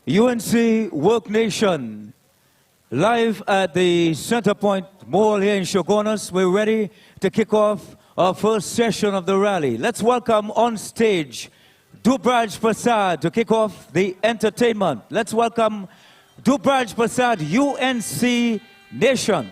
UNC Worknation, live at the Center Point Mall here in Shogunas. We're ready to kick off our first session of the rally. Let's welcome on stage Kamla Persad to kick off the entertainment. Let's welcome Kamla Persad, UNC Nation.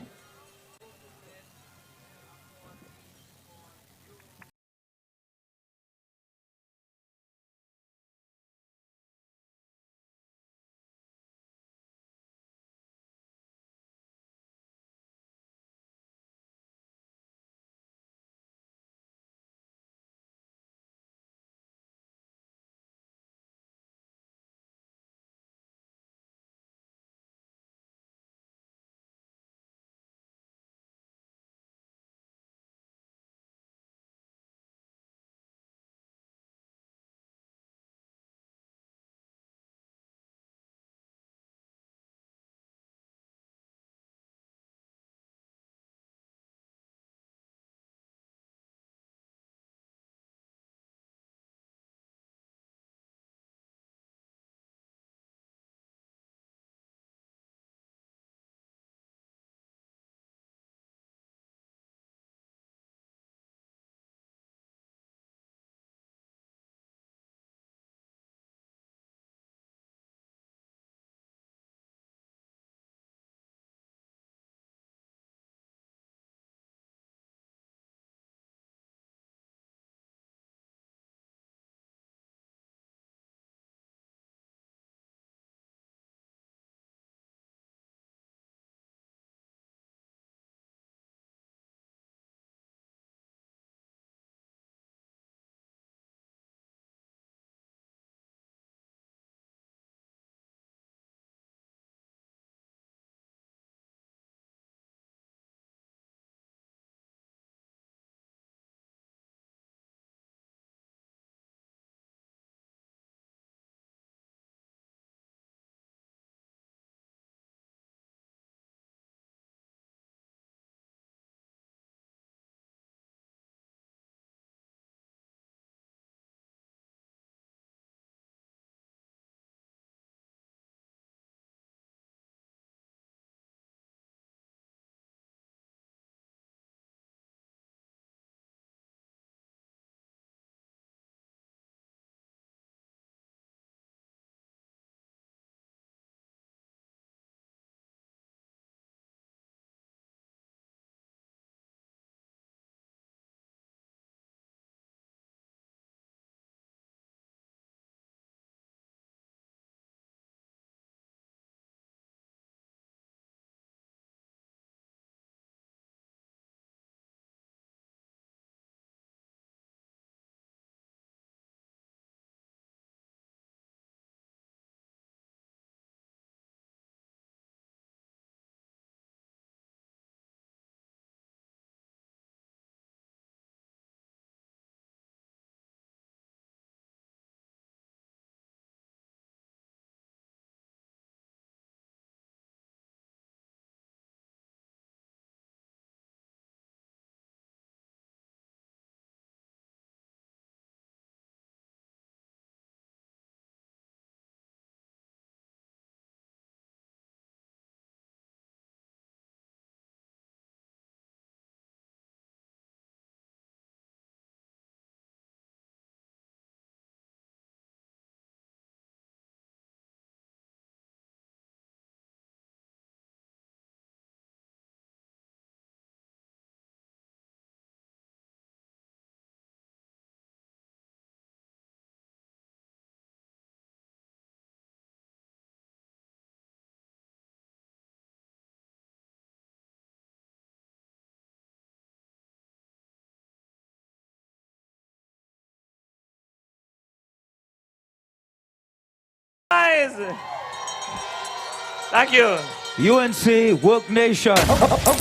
Thank you. UNC Worknation.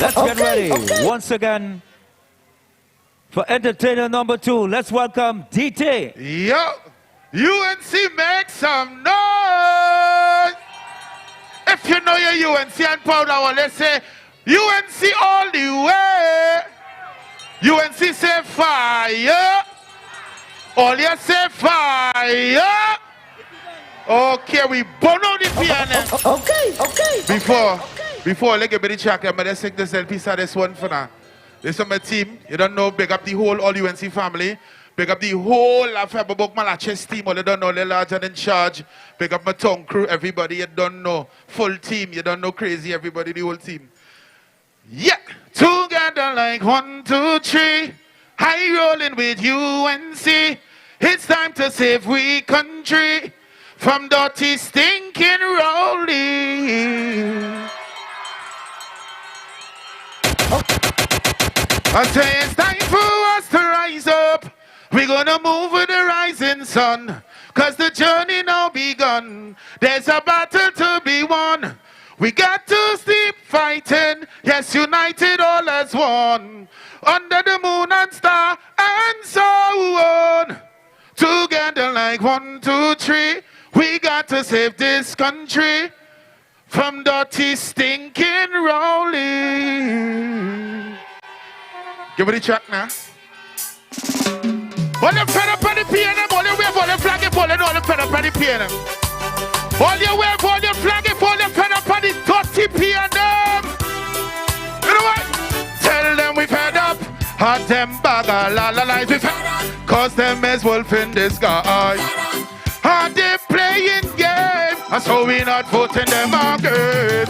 Let's get ready once again for entertainer number 2. Let's welcome DT. Yo, UNC, make some noise. If you know your UNC and proud of, let's say UNC all the way. UNC say fire. All you say fire. Okay, we burn out the piano. Before I get the track, I'm going to take this piece of this one for now. This is my team. You don't know, big up the whole All UNC family. Big up the whole Faberbook Malaches team. All you don't know, the large and in charge. Big up my tongue crew, everybody you don't know. Full team, you don't know crazy, everybody, the whole team. Yeah, together like 1, 2, 3. High rolling with UNC. It's time to save we country from dirty, stinking rolling. I say it's time for us to rise up. We're gonna move with the rising sun, cause the journey now begun. There's a battle to be won. We got to keep fighting, yes, united all as one. Under the moon and star and so on. Together like 1, 2, 3. We got to save this country from dirty, stinking rolling. Give me the track now. All the fed up on the piano, all the wave, all the flag, all the fed up on the piano. All your wave, all your flag, all the fed up on the dirty piano. You know what? Tell them we fed up. Hot them bagger, la la lies we fed up. Cause them is wolf in disguise. Are they playing game? And so we not voting them again.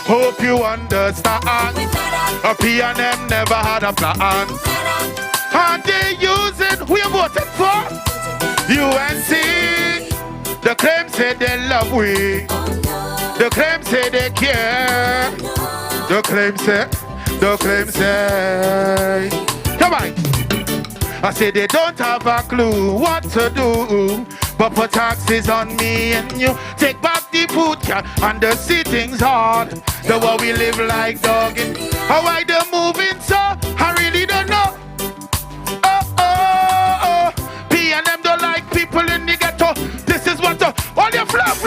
Hope you understand. A P&M never had a plan. Are they using? We are voting for UNC. The claim say they love we. The claim say they care. The claim say. Come on. I say they don't have a clue what to do, but put taxes on me and you. Take back the food can and the sitting's hard. The way we live like dog in. How why they moving so? I really don't know. P&M don't like people in the ghetto. This is what the all your flap.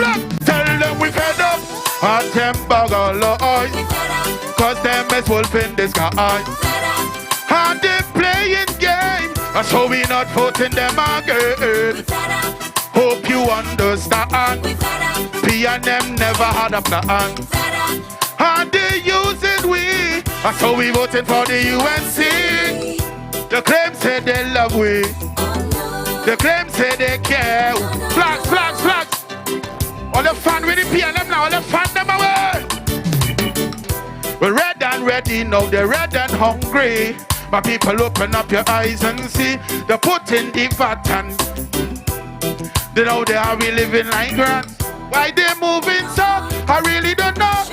Tell them we fed up. Hot them bugger cause them is wolf in the sky. And they playing game. So we not voting them again. Hope you understand. P&M never had a plan. And they using we. So we voting for the UNC. The claim say they love we. The claim say they care. Flags. All the fun with the P&M now. All the fun them away. We're red and ready now. They're red and hungry. My people, open up your eyes and see. They put in the fat and they know they are we living like rats. Why they moving so? I really don't know.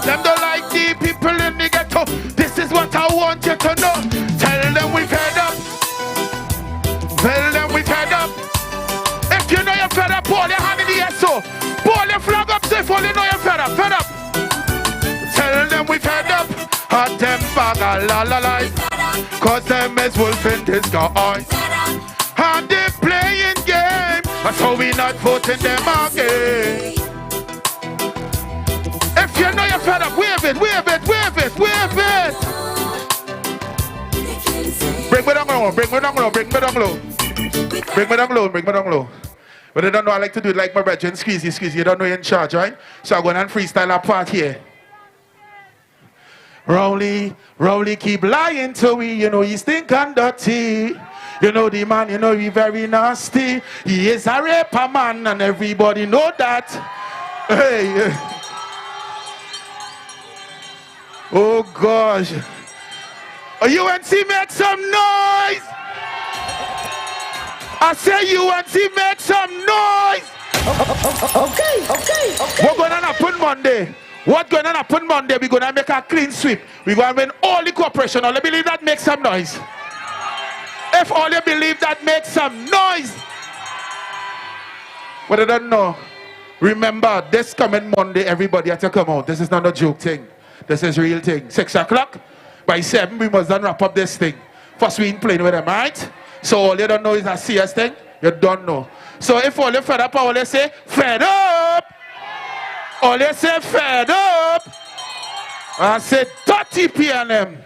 Them don't like the people in the ghetto. This is what I want you to know. Tell them we fed up. Tell them we fed up. If you know you're fed up, pull your hand in the air so. Pull your flag up safe, all you know you're fed up. Tell them we fed up. Hot them bagger, la la la. Cause them is wolf in disguise. And they playing game. So we not voting them again. If you know you're fed up, wave it. Bring me down low. But I don't know, I like to do it like my brethren. Squeeze. You don't know you're in charge, right? So I'm going to freestyle a part here. Rowley, keep lying to me. You know you stink and dirty. You know the man, you know he very nasty. He is a raper man and everybody know that. Hey. Oh gosh. UNC make some noise. I say UNC make some noise. Okay. What going to happen Monday? We're going to make a clean sweep. We're going to win all the cooperation. All you believe that makes some noise. If all you believe that makes some noise. But I don't know. Remember, this coming Monday, everybody has to come out. This is not a joke thing. This is real thing. 6 o'clock. By 7, we must then wrap up this thing. First, we ain't playing with them, right? So all you don't know is a CS thing. You don't know. So if all you fed up, all you say, fed up. All you say, fed up. I say, 30 P&M.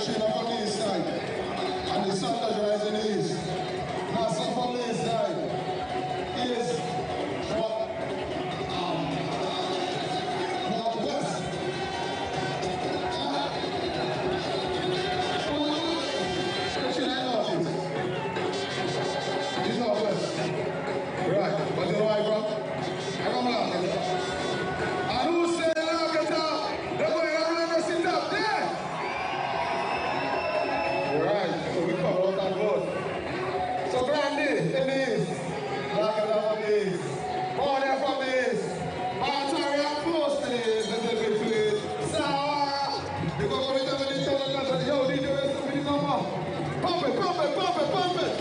China from the east side, and the sun is rising in the east. Now, sun from the east side is northwest. China northeast. It's northwest. Right, but you know why, bro? I come along. And who say lock it up? They're going to run us it up there. Right, so we come out and vote. So Brandy, in the east. Lock it up on the east. Border from the east. Ontario close to the east. Little bit to the east. Sour. You go to the television. Yo, DJ, let's do the number. Pump it, pump it, pump it, pump it.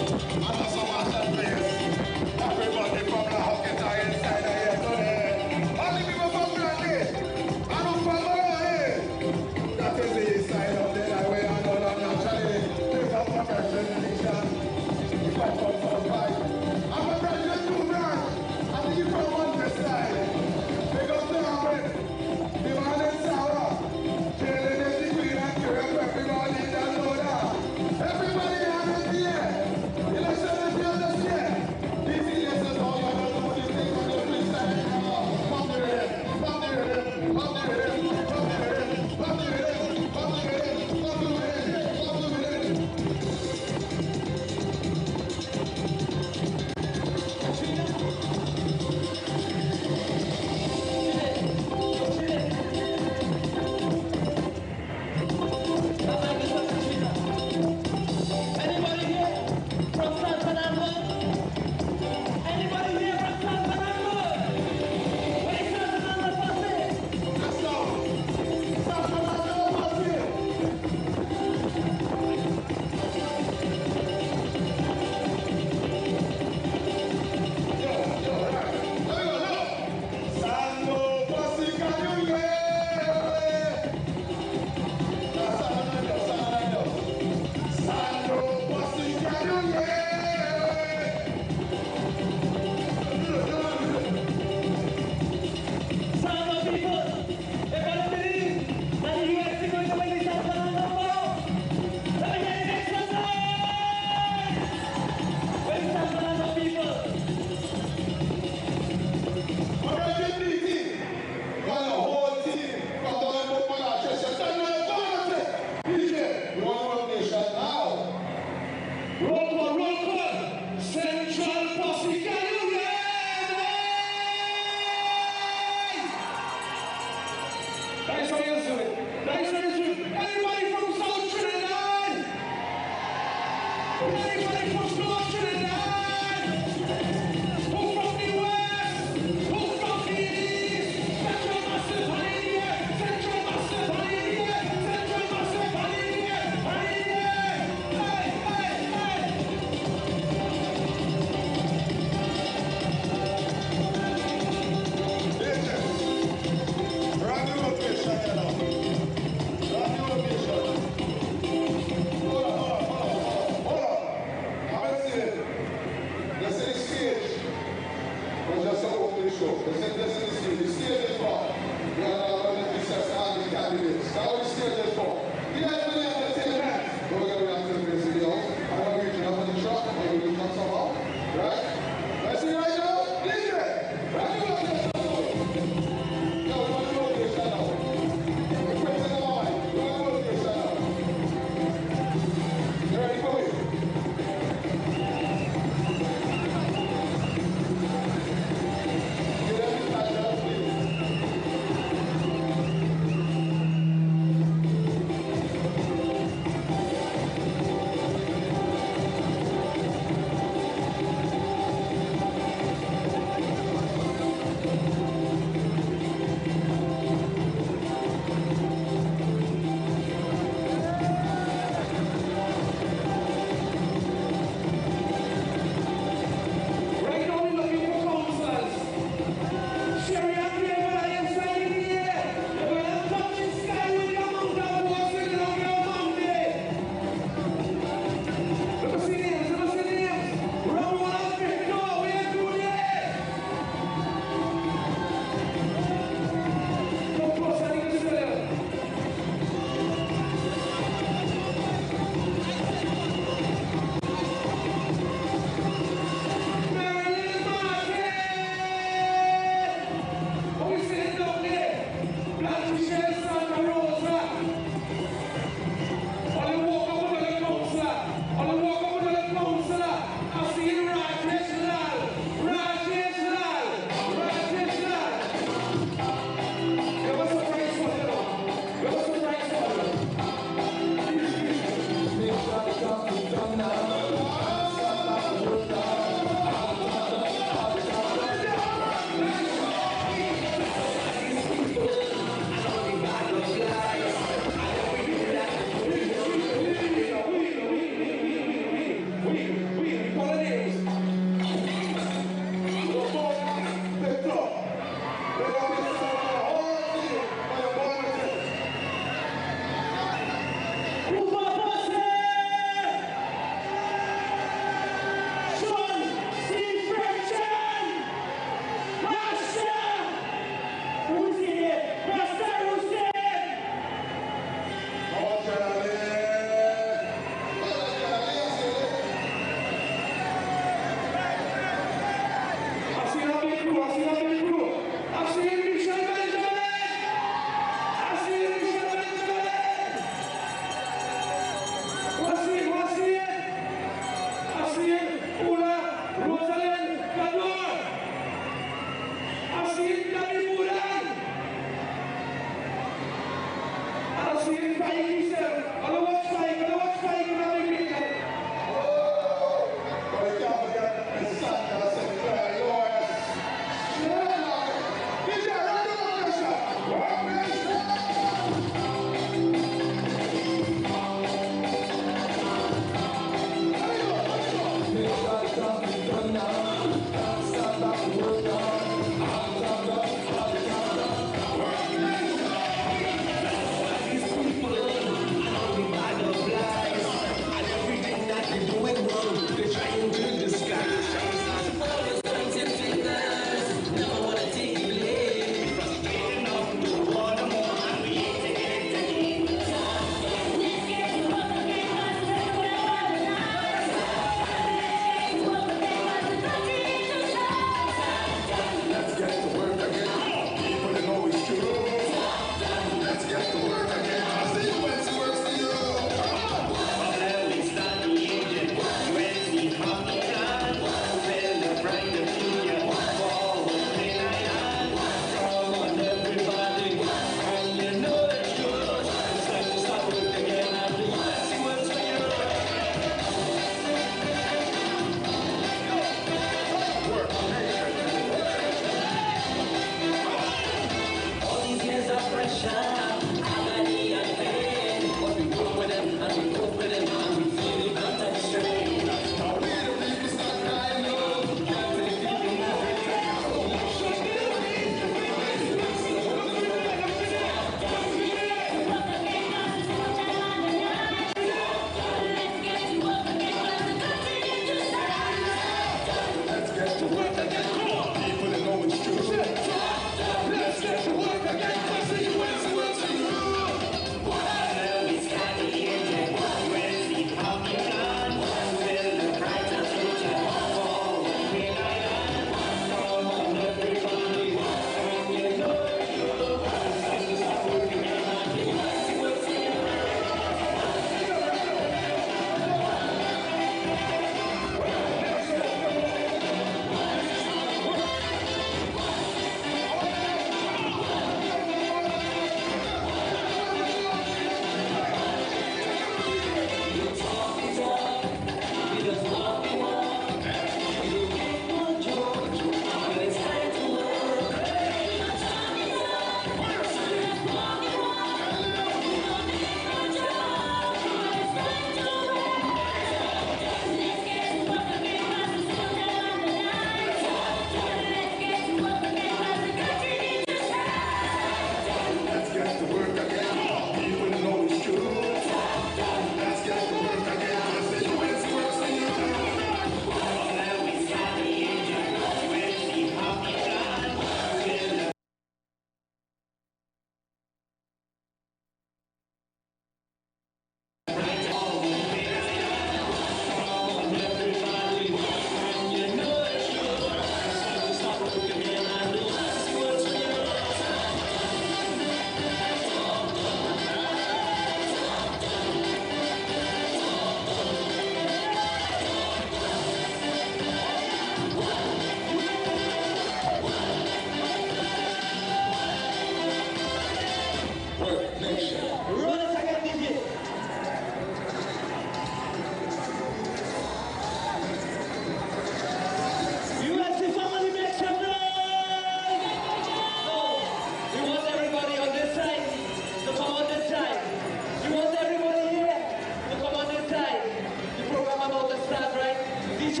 about the start, right? DJ,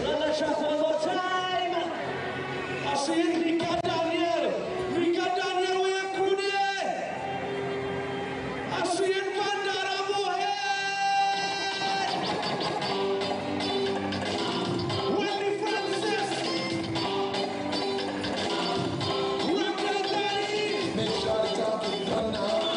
run the track one more time. I see it, Rika Daniel. Rika Daniel, we are crew there. I see it, Vandana Mohe. Wendy Francis. Raquel Dani. Make sure the talk is done now.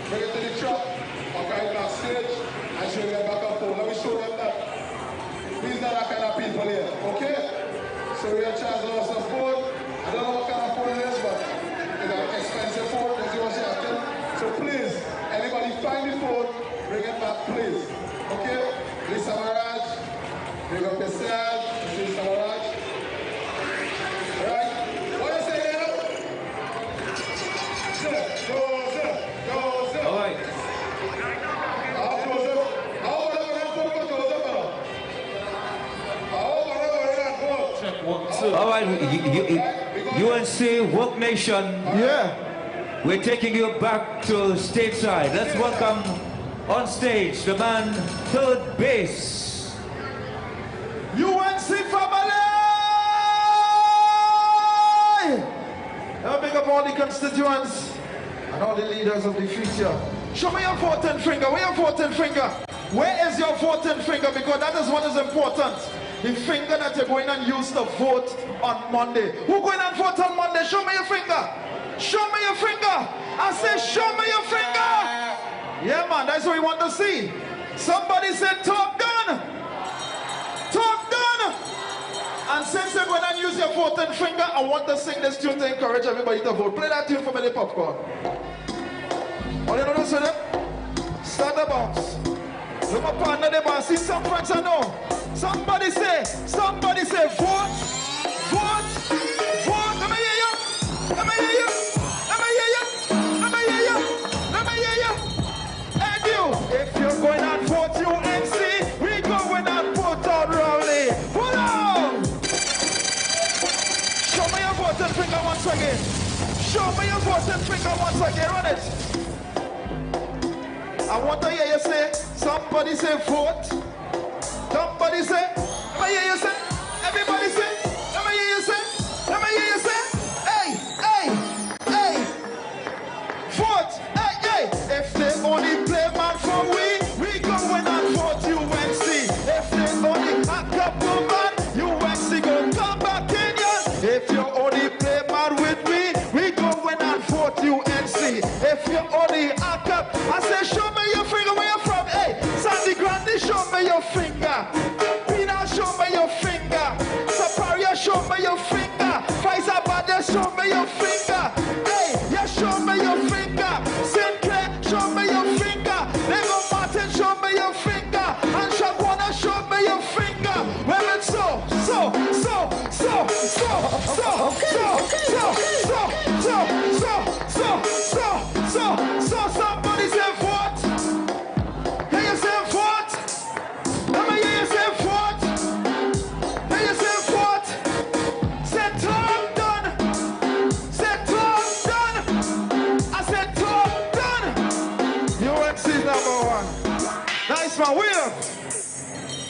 bring it to the truck, or carry it backstage, and show them back and forth. Let me show them that these are the kind of people here, okay? So we are charging us some food. I don't know what kind of food it is, but it's an expensive food, as you was asking. So please, anybody find the food, bring it back, please. Okay? Lisa Maraj, bring up yourself, Lisa Maraj. Alright? What do you say now? Joseph. All right. All right, UNC Worknation. Yeah. We're taking you back to stateside. Let's welcome on stage the man third base. UNC family! Now pick up all the constituents and all the leaders of the future. Show me your 14th finger. Where your 14th finger? Where is your 14th finger? Because that is what is important. The finger that you're going and use to vote on Monday. Who going and vote on Monday? Show me your finger. Show me your finger. I say, show me your finger. Yeah, man, that's what we want to see. Somebody said, Top Gun. Top Gun. And since you're going to use your 14th finger, I want to sing this tune to encourage everybody to vote. Play that tune for me, the popcorn. All you know to say that? Start the bounce. Look up partner the bounce. See some friends I know. Somebody say, vote, vote, vote. Let me hear you. Let me hear you. Let me hear you. Let me hear you. Let me hear you. And you, if you're going and vote UNC, we going and vote on Rowley. Hold on. Show me your voting finger once again. Show me your voting finger once again. Run it. I want to hear you say, somebody say vote. Somebody say, let me hear you say, everybody say, let me hear you say, let me hear you say, hey, vote, hey, if they only play man for we going and vote UNC. If they only a couple man, UNC go come back in ya. If you only play man with we going and vote UNC. If you only a couple, I say show me your finger where you're from, hey, Sandy Grande, show me your finger. Pina, show me your finger. Saparia, show me your finger. Pfizer Bada, show me your finger. Hey, yeah, show me your finger. Sinclair, show me your finger. Lego Martin, show me your finger. And Shagwana, show me your finger. Well, it's so. Somebody say vote. Can you say vote? Let me hear you say vote. Can you say vote? Say talk done. Say talk done. I said talk done. UNC is number one. Nice man, Will.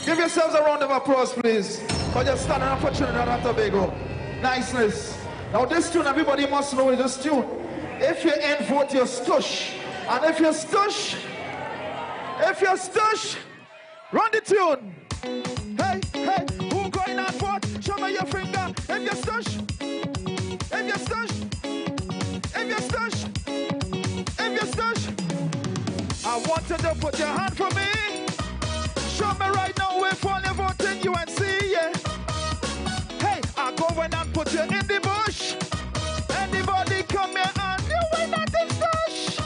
Give yourselves a round of applause, please. Because you're standing up for Trinidad and Tobago. Niceness. Now this tune, everybody must know is this tune. If you ain't vote, you're stush. And if you're stush, run the tune. Hey, who going on vote? Show me your finger. If you're stush, I want you to put your hand for me. Show me right now if all you're voting UNC, yeah. Hey, I go in and put you in the bush. Anybody come here and you win nothing stush.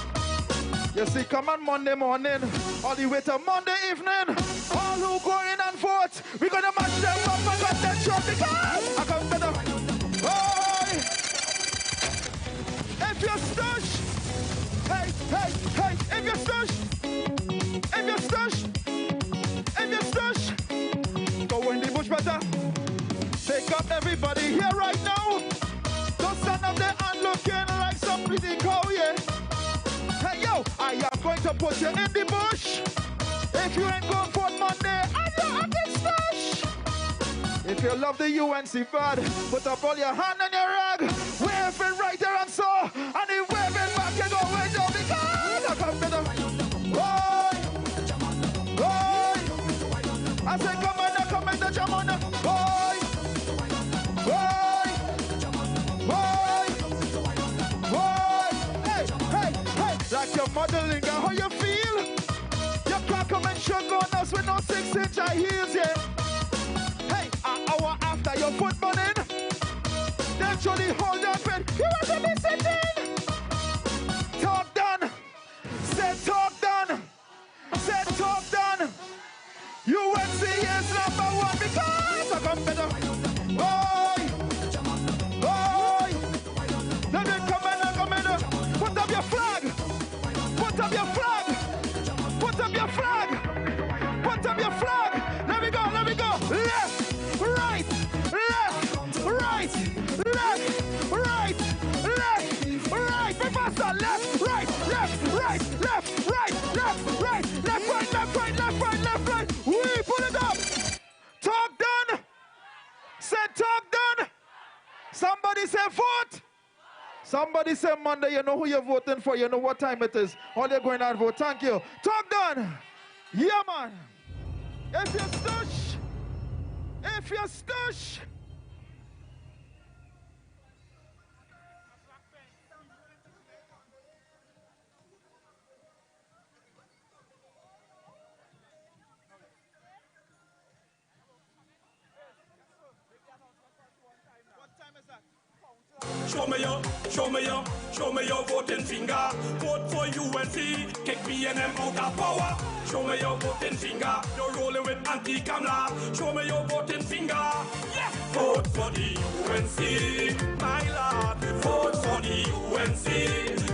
You see, come on Monday morning, all the way to Monday evening. All who go in and vote, we're gonna match them up and let them show because I come to them. Boy, if you're stush, hey, if you're stush, go in the bush better. Take up everybody here right now. Don't stand up there and looking like some pretty cow, yeah. Hey, yo, I am going to put you in the bush. If you ain't going for Monday, and you're at the stash. If you love the UNC bad, put up all your hand on your rag. Wave it right there and so. And you wave it back, you go way down because I come to the... Boy! I say come on, the jam on the... Boy! Hey! Like your modeling, girl, how you feel? You can't come and show us with no 6-inch high heels, yeah. Hey, an hour after your foot burning, then Johnny hold your pen. You want to be sitting? Talk done. Said talk done. Said talk done. UNC is #1 because I come better. Boy, boy. Let me come in. Put up your flag. Put up your flag. Put up your flag. Put up your flag. Let me go. Left, right, left, right, left, right, left, right. Professor, left, right, left, right, left, right, left, right, left, right, left, right, left, right, left, right. We pull it up. Talk done. Said talk done. Somebody say vote. Somebody say Monday, you know who you're voting for, you know what time it is. All you're going out vote. Thank you. Talk done. Yeah, man. If you stush. Show me your voting finger. Vote for UNC, kick B&M out of power. Show me your voting finger. You're rolling with anti-Kamla. Show me your voting finger. Yes, vote for the UNC, my lord. Vote for the UNC.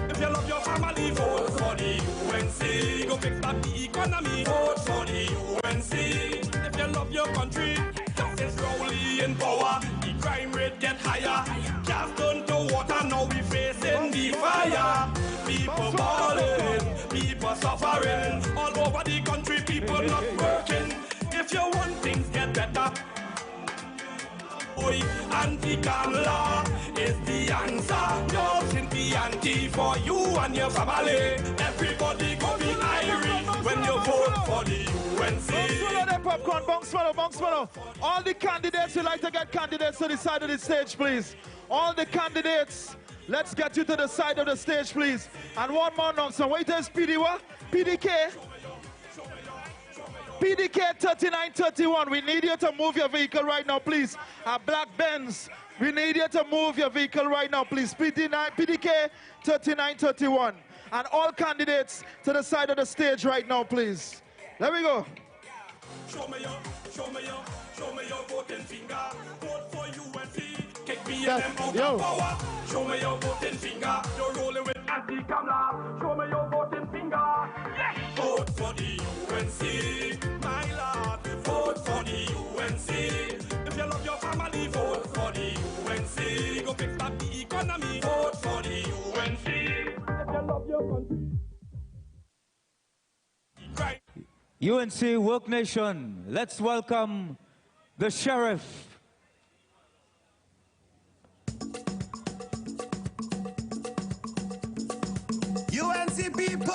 If you love your family, vote for the UNC. Go fix back the economy. Vote for the UNC. If you love your country, it's Rowley in power. The crime rate get higher. Gas turned to water, now we facing the fire. People falling, people suffering. All over the country, people not working. If you want things get better, boy, anti-Kamla is the answer. No Cynthia anti for you and your family. Everybody go be Irish when you vote for the UNC. Popcorn, bong swallow. All the candidates, we'd like to get candidates to the side of the stage, please. All the candidates, let's get you to the side of the stage, please. And one more nonsense. Wait, is PD what? PDK 3931. We need you to move your vehicle right now, please. A black Benz. We need you to move your vehicle right now, please. PDK 3931. And all candidates to the side of the stage right now, please. There we go. Show me your voting finger. Vote for UNC. Kick me and them out of power. Show me your voting finger. You're rolling with anti-Kamla. Show me your voting finger. Yes. Vote for the UNC, my lord. Vote for the UNC. If you love your family, vote for the UNC. Go fix back the economy. Vote for the UNC. If you love your country. Right. UNC Worknation, let's welcome the sheriff. UNC people!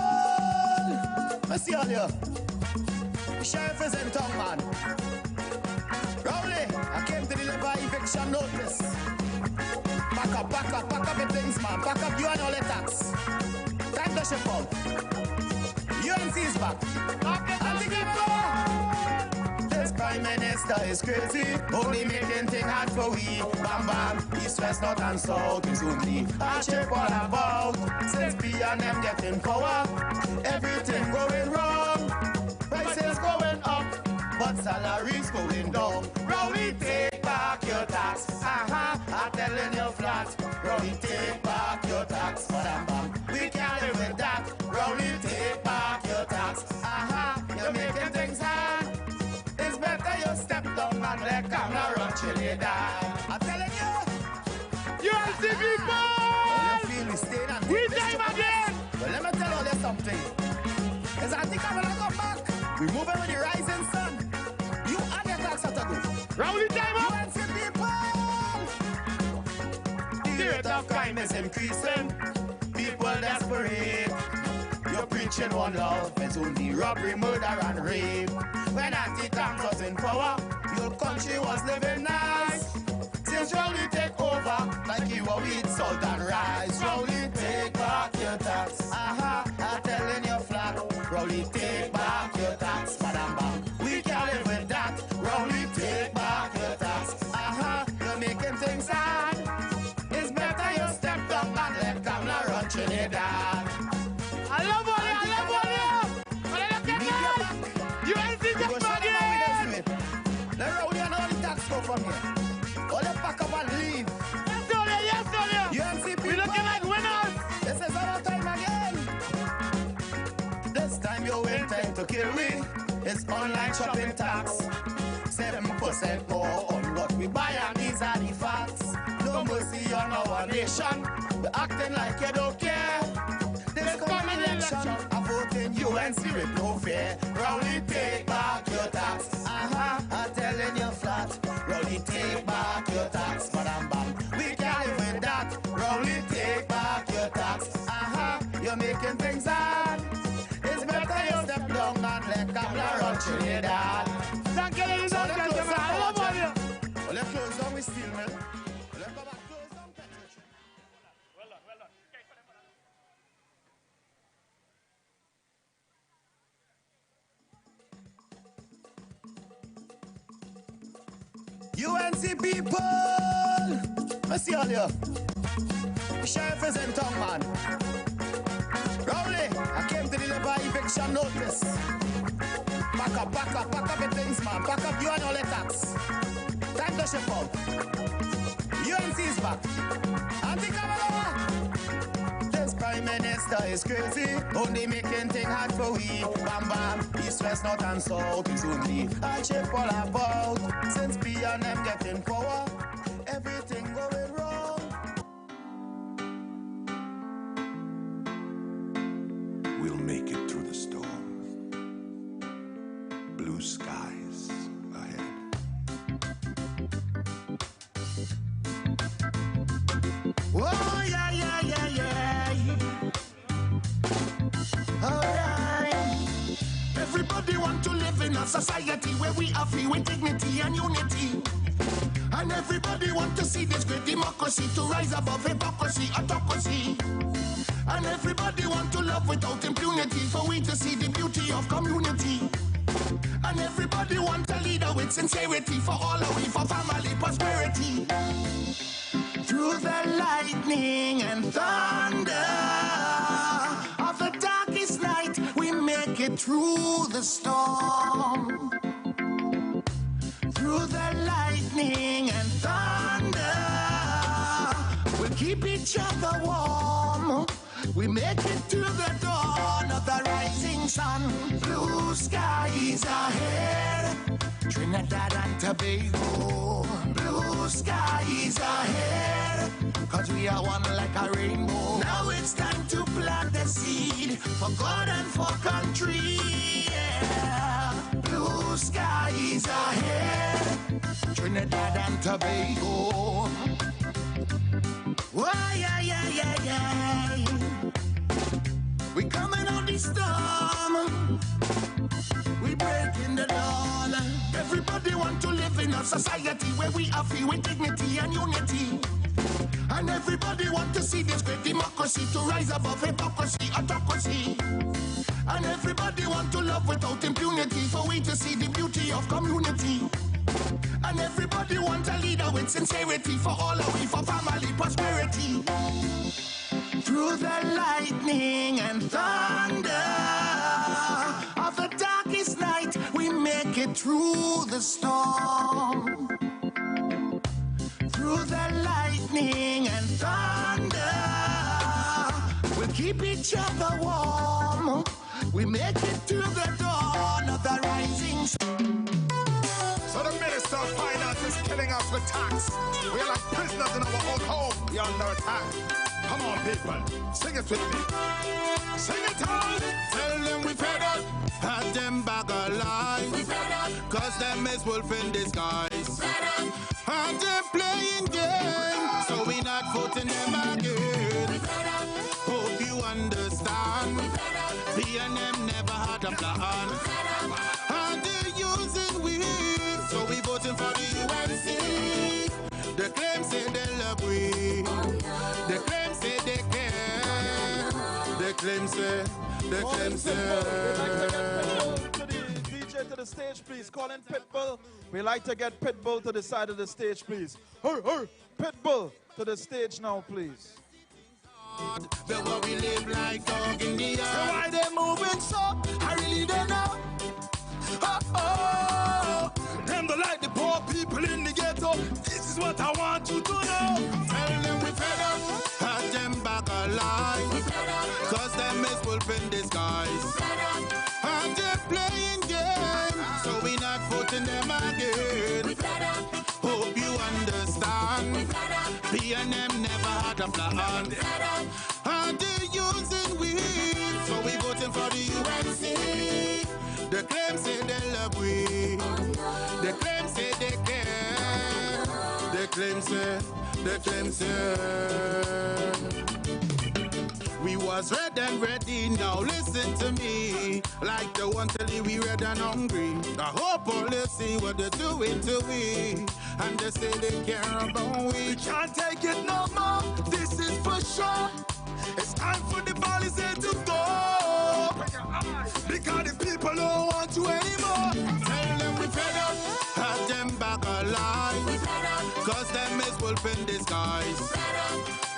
I see all you. The sheriff is in town, man. Rowley, I came to deliver eviction notice. Pack up your things, man. Pack up you and all the tax. Time to ship out. UNC is back. This Prime Minister is crazy, only making things hard for we. Bam bam, east, west, north and south is only a chip all about. Since B&M getting power, everything going wrong. Prices going up, but salaries going down. Rowley, take back your tax. I'm telling you flat. Rowley, take back your tax. Bam bam, we can't live with that. Rowley, take back your tax. You're making things hard. It's better you step down and let Kamla run chili down. I'm telling you. UNC people! You feel we stayed and We time again! Well, let me tell you something. Is I think I'm gonna come back. We moving with the rising sun. You and your tax have to go. Rowley time up! UNC people! The rate of crime is increasing. People desperate. You're preaching one love, it's only robbery, murder, and rape. When anti-Kamla was in power, your country was living nice. Since Rowley take over, like you were wheat, salt, and rice. Rowley, take back your tax. I tell intend to kill me is online shopping tax. 7% more on what we buy, and these are the facts. No mercy on our nation. We're acting like you don't care. This coming election, I vote in UNC with no fear. Rowley, take back your tax. I'm telling you flat. Rowley, take back your tax. Bam, bam. We can't live with that. Rowley, take back your tax. You're making things hard. It's better you step down and let Kamla run Trinidad. Thank you, ladies and gentlemen. I love all you. Well, let's close down with steel mill. Let's go back, close down petrol train. Well done, well done. UNC people! I see all you. The sheriff is in town, man. Rowley, I came to deliver eviction notice. Pack up your things, man. Pack up you and all the tax. Time to ship out. UNC is back. Anti-Kamala! This Prime Minister is crazy. Only making things hard for we. Bam bam, east, west, north and south is only I chip all about. Since I.A.N getting power, everything going wrong. We'll make it through the storm. Blue skies ahead. Oh, yeah. Alright. Everybody want to live in a society where we are free with dignity and unity. And everybody want to see this great democracy to rise above hypocrisy, autocracy. And everybody want to love without impunity for we to see the beauty of community. And everybody want a leader with sincerity for all of we, for family prosperity. Through the lightning and thunder of the darkest night, we make it through the storm. Through the lightning and thunder, we'll keep each other warm. We make it to the dawn of the rising sun. Blue skies ahead, Trinidad and Tobago. Blue skies ahead, 'cause we are one like a rainbow. Now it's time to plant the seed for God and for country. Yeah. Blue skies ahead, Trinidad and Tobago. Oh, yeah. We coming on the storm. We breaking the dawn. Everybody want to live in a society where we are free with dignity and unity. And everybody want to see this great democracy to rise above hypocrisy, autocracy. And everybody want to love without impunity for we to see the beauty of community. And everybody want a leader with sincerity for all of we, for family prosperity. Through the lightning and thunder of the darkest night, we make it through the storm. Through the lightning and thunder, we'll keep each other warm. We make it to the dawn of the rising sun. So the Minister of Finance is killing us with tax. We are like prisoners in our own home. We are under attack. Come on, people. Sing it with me. Sing it all. Tell them we fed up, had them bag of lies. 'Cause them is wolf in disguise. And them playing games, so we not voting them again. Hope you understand. I.A.N never had a plan. And they're using we, so we voting for the UNC. The claim say they love we. The claim say they care. The claim say. DJ to the stage, please. Call in Pitbull. We like to get Pitbull to the side of the stage, please. Hey, Pitbull to the stage now, please. The way we live like dog in the yard. So why they moving so? I really don't know. Oh. Them don't like the poor people in the ghetto. This is what I want you to know. Tell them we fed up, had them back alive. 'Cause them is wolf in disguise. And fly on. And they using we, so we voting for the UNC. The claim say they love we. The claim say they care. The claim say. We was red and ready, now listen to me. Like the one telling we red and hungry. I hope all they see what they're doing to we. And they say they care about we. We can't take it no more, this is for sure. It's time for the policy to go. Because the people don't want you anymore. Tell them we fed up, have them back alive. Cause them is wolf in disguise.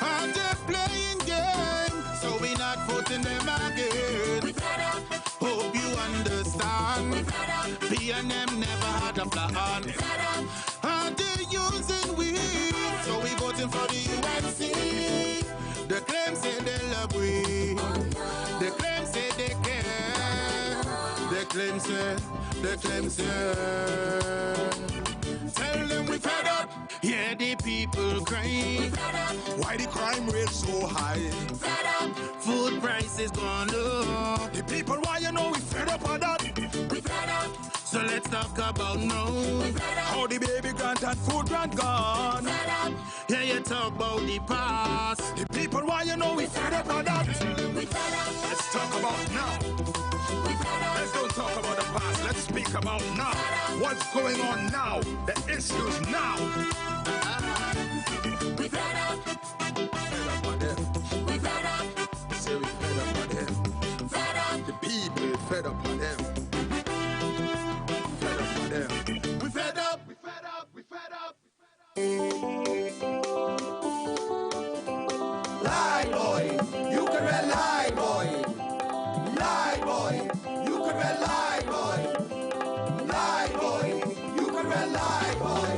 And they're playing games, so we not voting them again. Hope you understand. I.A.N never had a plan. And they're using we, so we voting for the UNC. The claim say they love we. The claim say they care. The claim say. Tell them we fed up. Hear the people crying. Why the crime rate so high? Food prices gone up. The people why you know we fed up on that. We fed up. So let's talk about now. How the baby grant and food grant gone. Yeah, you talk about the past. The people why you know we fed up on that. Let's talk about now. Let's don't talk about the past. Let's speak about now. What's going on now? The issues now. We fed up. Fed up on them. We fed up. Say we fed up on them. Fed up. The people fed up on them. Fed up on them. We fed up. We fed up. We fed up. Lie, boy. You can read lie, boy. Lie, boy. You can read lie, boy. Lie, boy. You can read lie, boy.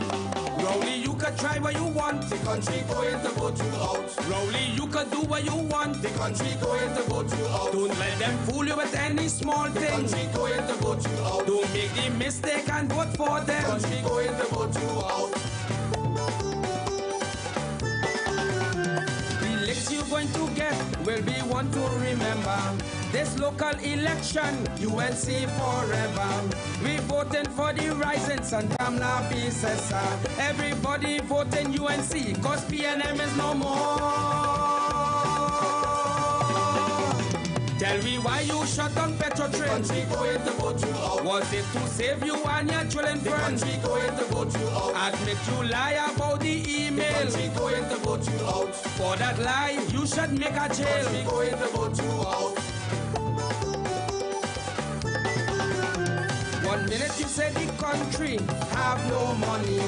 Rowley, you can try what you want. The country going to vote you out. Rowley, you can do what you want. The country going to vote you out. Don't let them fool you with any small thing. The country going to vote you out. Don't make the mistake and vote for them. The country going to vote you out. The licks you going to get will be one to remember. This local election, UNC forever. We voting for the rising sun, Kamla Persad-Bissessar. Everybody voting UNC, cause PNM is no more. Tell me why you shut down Petro train. Country going to vote you out. Was it to save you and your children friends? Country going to vote you out. Admit you lie about the email. Country going to vote you out. For that lie, you should make a jail. Country going to vote you out. 1 minute you say the country have no money.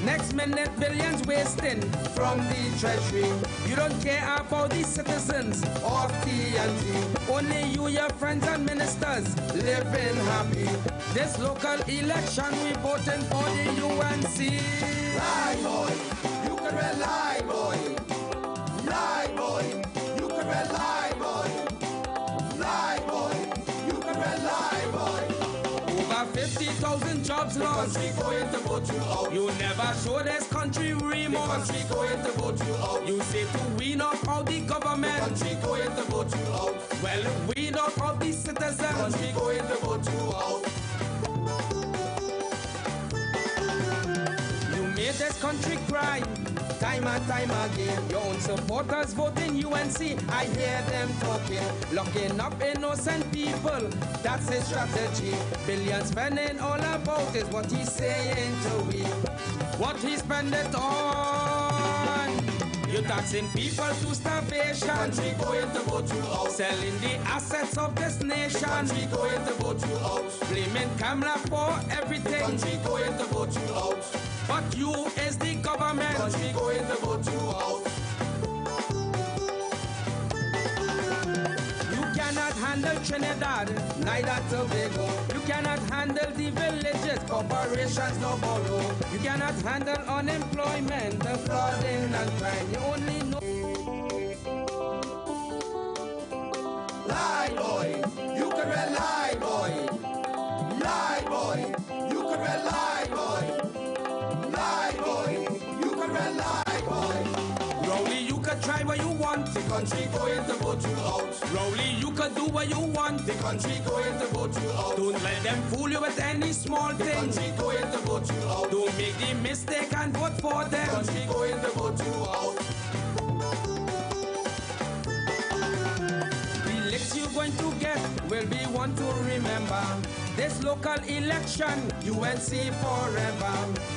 Next minute billions wasting from the treasury. You don't care about the citizens of TNT. Only you, your friends and ministers living happy. This local election we voting for the UNC. Lie, boy. You can read lie, boy. Lie, boy. You can read lie, boy. Lie, boy. You can read lie, boy. Over 50,000 jobs lost. Country going to vote you out. You never show this country remorse. Country going to vote you out. You say to weed off all the government. Country going to vote you out. Well, weed off all the citizens. Country going to vote you out. You made this country cry time and time again. Your own supporters voting UNC, I hear them talking. Locking up innocent people, that's his strategy. Billions spending all about is what he's saying to we. What he spend it on? You taxing people to starvation. Country going to vote you out. Selling the assets of this nation. Country going to vote you out. Blaming Kamla for everything. Country going to vote you out. But you is the government. Country going to vote you out. You cannot handle Trinidad, neither Tobago. You cannot handle the villages, corporations no borrow. You cannot handle unemployment, the flooding and crime. You only know. Lie, boy. You can read lie, boy. Lie, boy. You can read lie, boy. Lie, boy. You can read lie, boy. Rowley, you can try what you country going to vote you out. Rowley, you can do what you want. The country going to vote you out. Don't let them fool you with any small The thing. country going to vote you out. Don't make the mistake and vote for The them. country going to vote you out. The licks you're going to get will be one to remember. This local election, UNC forever.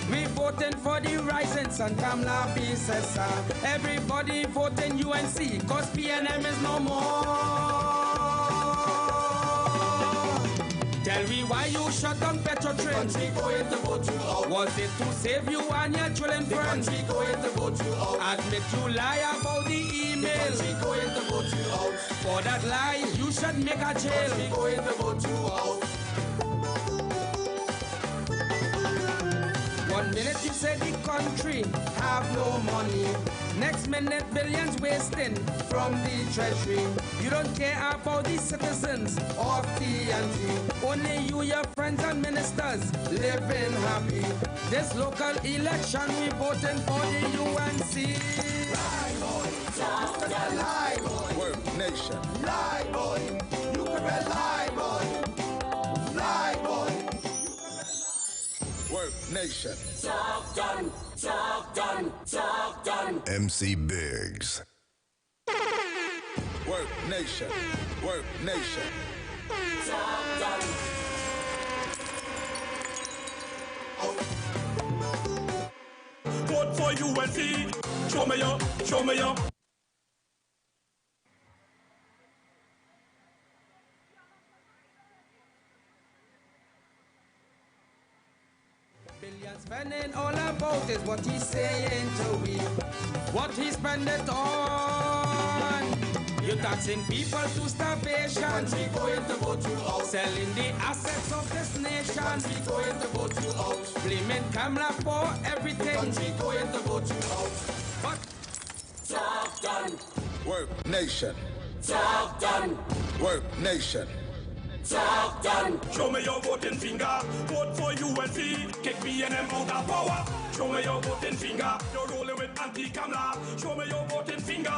We voting for the rising sun, Kamla Persad-Bissessar. Everybody voting UNC, cause PNM is no more. Tell me why you shut down Petro The train. country going to vote you out. Was it to save you and your children The friends? country going to vote you out. Admit you lie about the The email. country going to vote you out. For that lie, you should make a The jail. country going to vote you out. 1 minute you say the country have no money. Next minute billions wasting from the treasury. You don't care about the citizens of TNT. Only you, your friends and ministers living happy. This local election we voting for the UNC. Lie, boy. Worknation. Lie, boy. You can lie, boy. Lie, boy. Worknation. Talk done. Talk done. Talk done. MC Biggs. Worknation. Worknation. Talk done. Vote for UNC. Show me your, show me your. Billion spending all about is what he's saying to we. What he spend it on. You're taxing people to starvation. Country going to vote you out. Selling the assets of this nation. Country going to vote you out. Blaming Kamla for everything. Country going to vote you out. But Talk done. Worknation. Talk done. Worknation. Talk done. show me your voting finger. Vote for UNC. Kick PNM out of power. Show me your voting finger. You're rolling with anti-Kamla. Show me your voting finger.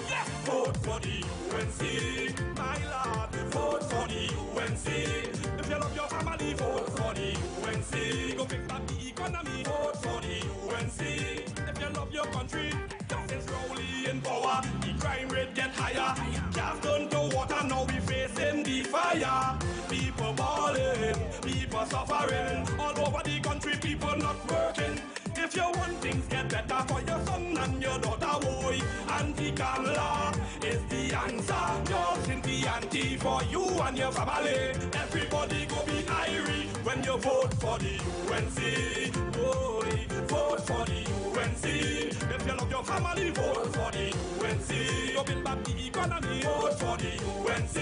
Yeah. Vote for the UNC. My lord. Vote for the UNC. If you love your family, vote for the UNC. Go fix back the economy. Vote for the UNC. If you love your country, since Rowley in power, the crime rate get higher. Gas turned to water, now we facing the fire. People balling, people suffering. All over the country, people not working. If you want things get better for your son and your daughter, boy, anti-Kamla is the answer. Just in the anti for you and your family. Everybody go be irie when you vote for the UNC. Boy, vote for the UNC. If you love your family, vote for the UNC. You build back the economy, vote for the UNC.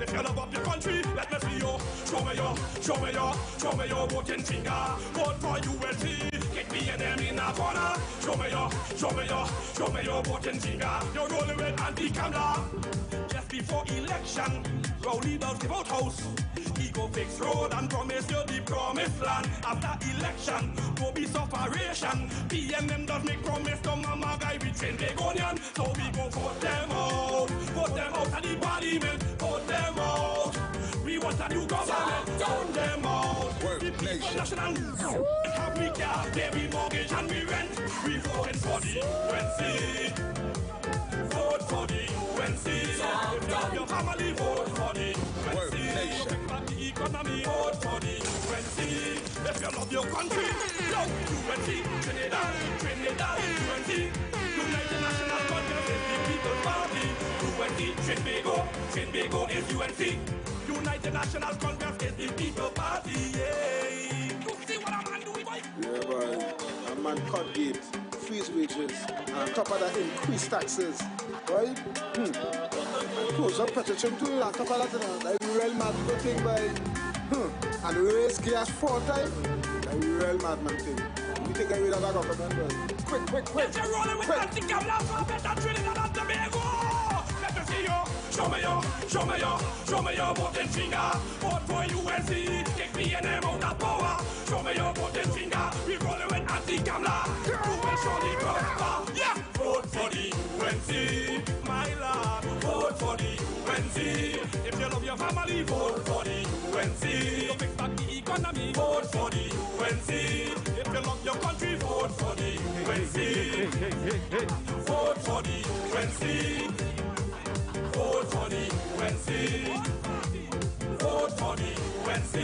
If you love up your country, let me see you. Show me your, show me your, show me your voting finger. Vote for UNC. Kick me and them in a corner. Show me your, show me your, show me your voting finger. You're rolling with anti-Kamla. Just before election, Rowley does give out house. He go fix road and promise you the promised land. After election, go be separation. PNM does make promise to mama guy with St. Begonian. So we go vote them out. Vote them out at the parliament. Vote them out. We want a new government. Vote them out. The people national. Have we car, baby mortgage and we rent. We voting for the UNC. Vote for the UNC. If you love your family, vote for the UNC. Bring back the economy, vote for the UNC. If you love your country, love UNC. Trinidad, Trinidad, UNC. United National Congress is the People's Party. UNC, Trinbago, Trinbago is UNC. United National Congress is the People's Party. Yeah. You see what a man doing, boy? Yeah, boy. A man cut gate, freeze wages, and on top of that, increase taxes. Right? Close up petition too, on top of that, like real madman thing, boy. And raise gas 4 times. Like real madman thing. We take away that government, boy. Quick, quick, quick. If you're rolling with anti-Kamla, better Trinidad and Tobago. Let me see you. Show me your, show me your, show me your voting finger. Vote for UNC. Kick PNM out of power. Show me your voting finger. We rolling with anti-Kamla. You will surely prosper. Yeah. Vote for the UNC. My love. vote for the UNC. If you love your family, vote for the UNC. To fix back the economy, vote for the UNC. If you love your country, vote for the UNC. Vote for the UNC. Vote for the UNC. Vote for the UNC.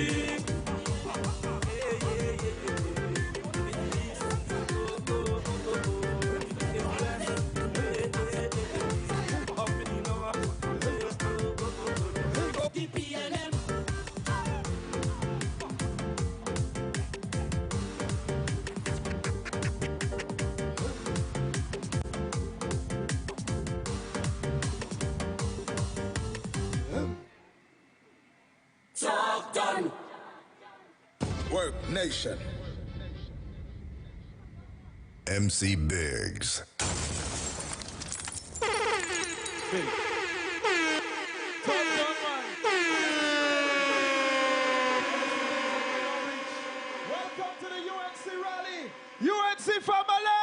Talk done. Worknation. MC Biggs. Welcome to the UNC rally. UNC family!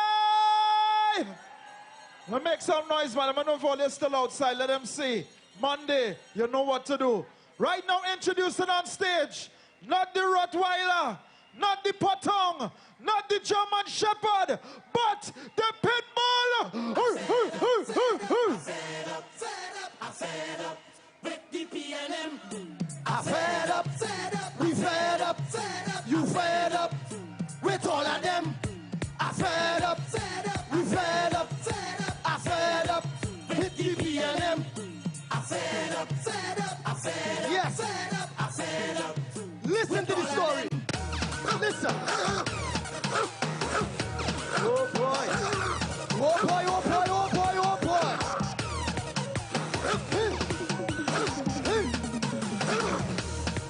Now make some noise, man. I don't know if all they're still outside. Let them see. Monday, you know what to do. Right now, introducing on stage, not the Rottweiler, not the Potong, not the German Shepherd, but the Pitbull! I fed up with the PNM. I fed up, we fed up, you fed up with all of them. I fed up, we fed up, I fed up with the BNM. I fed up, I fed up, yes, I fed up. Listen to the story. Listen. Oh boy. Oh boy, oh boy, oh boy, oh boy.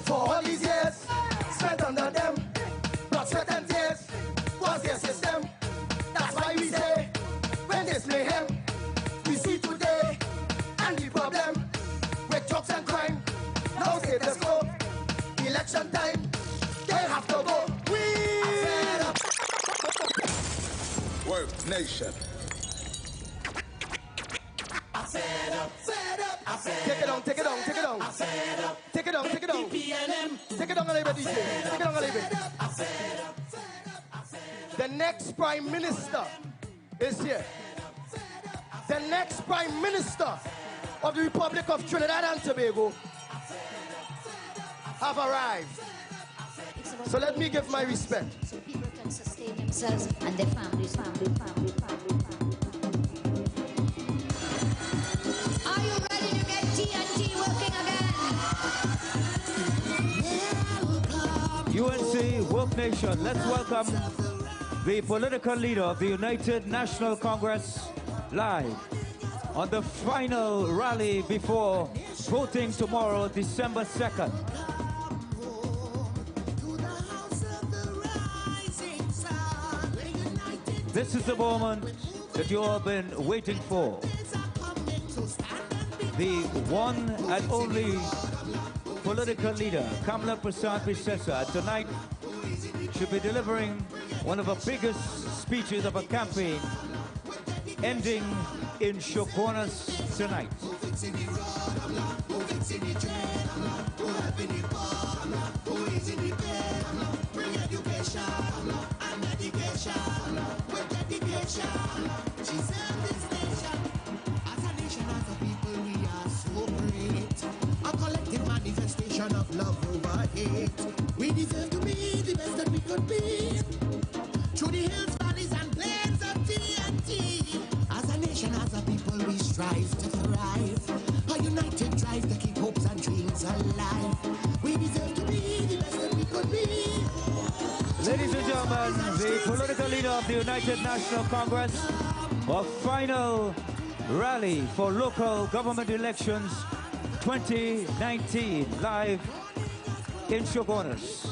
For all these years spent under them, blood, sweat and tears was their system. That's why we say, when they slay him, we see today, and the problem with drugs and crime. Now status quo, election time, they have to go. We are fed up. Worknation. I fed up, I fed up. Take it down, take it down, take it down. I fed up. Take it down, take it down. PNM. Take it down a little bit, DJ. Take it down a little bit. I fed up. The next Prime Minister is here. The next Prime Minister of the Republic of Trinidad and Tobago have arrived. So let me give my respect. So people can sustain themselves and their families. Are you ready to get TNT working again? UNC Worknation, let's welcome the political leader of the United National Congress live on the final rally before voting tomorrow, December 2nd. This is the moment that you all been waiting for. The one and only political leader, Kamla Persad-Bissessar, tonight should be delivering one of the biggest speeches of a campaign, ending in Shokonas tonight. Manifestation of love over hate. We deserve to be the best that we could be. Through the hills, valleys, and plains of TNT. As a nation, as a people, we strive to thrive. A united drive to keep hopes and dreams alive. We deserve to be the best that we could be. Ladies and gentlemen, the political leader of the United National Congress, a final rally for local government elections 2019, live in Shokonas.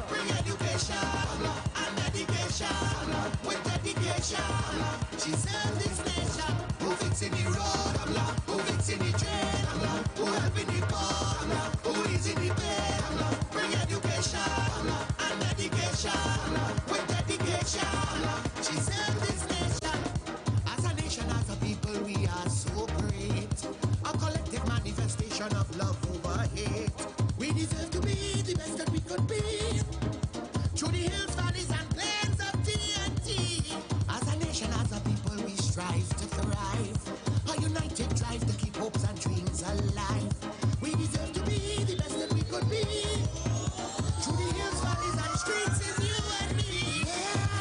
Bring education and She serves this nation. Who fixing the road? Who fixing the train? Who helping the poor? Who is in the pain? Bring education and dedication. With dedication, she serves this nation. As a nation, as a people, we are so great. A collective manifestation of love over hate. We deserve to be the best that we could be. Through the hills, valleys, and plains of TNT. As a nation, as a people, we strive to thrive. A united drive to keep hopes and dreams alive. We deserve to be the best that we could be. Through the hills, valleys, and streets is you and me.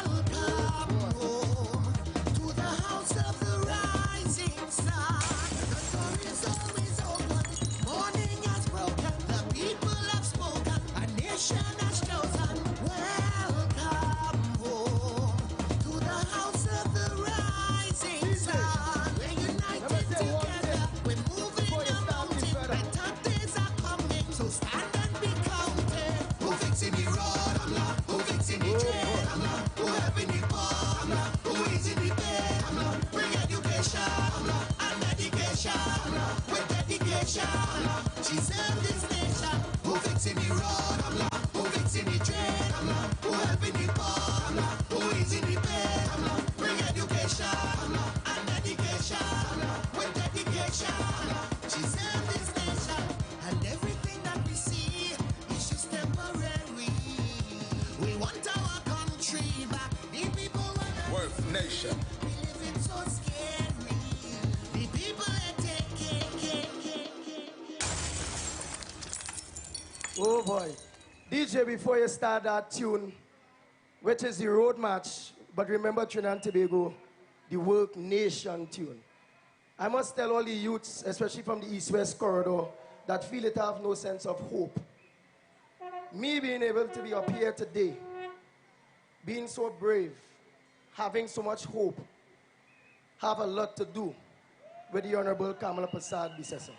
Welcome home to the house of the rising sun. The door is always open. Morning has broken. The people have spoken. A nation has chosen. Welcome home to the house of the rising sun. We're united together. We're moving the mountain. Better days are coming. So stand and be counted. Who fixing the road? Who fixing the train? Who helping the poor? Who is in the pain? Bring education and dedication. With dedication, she serves this nation. Who fixing the road? Who fixing the train? Who helping the poor? Who is in the pain? Bring education and dedication. With dedication, she serves this nation. And everything that we see is just temporary. We want our country back. The people want Worknation. we live it so scary. The people are taking. Oh boy. DJ, before you start that tune, which is the road march, but remember Trinidad and Tobago, the Worknation tune. I must tell all the youths, especially from the East-West corridor, that feel it have no sense of hope. Me being able to be up here today, being so brave, having so much hope, have a lot to do with the Honorable Kamla Persad-Bissessar.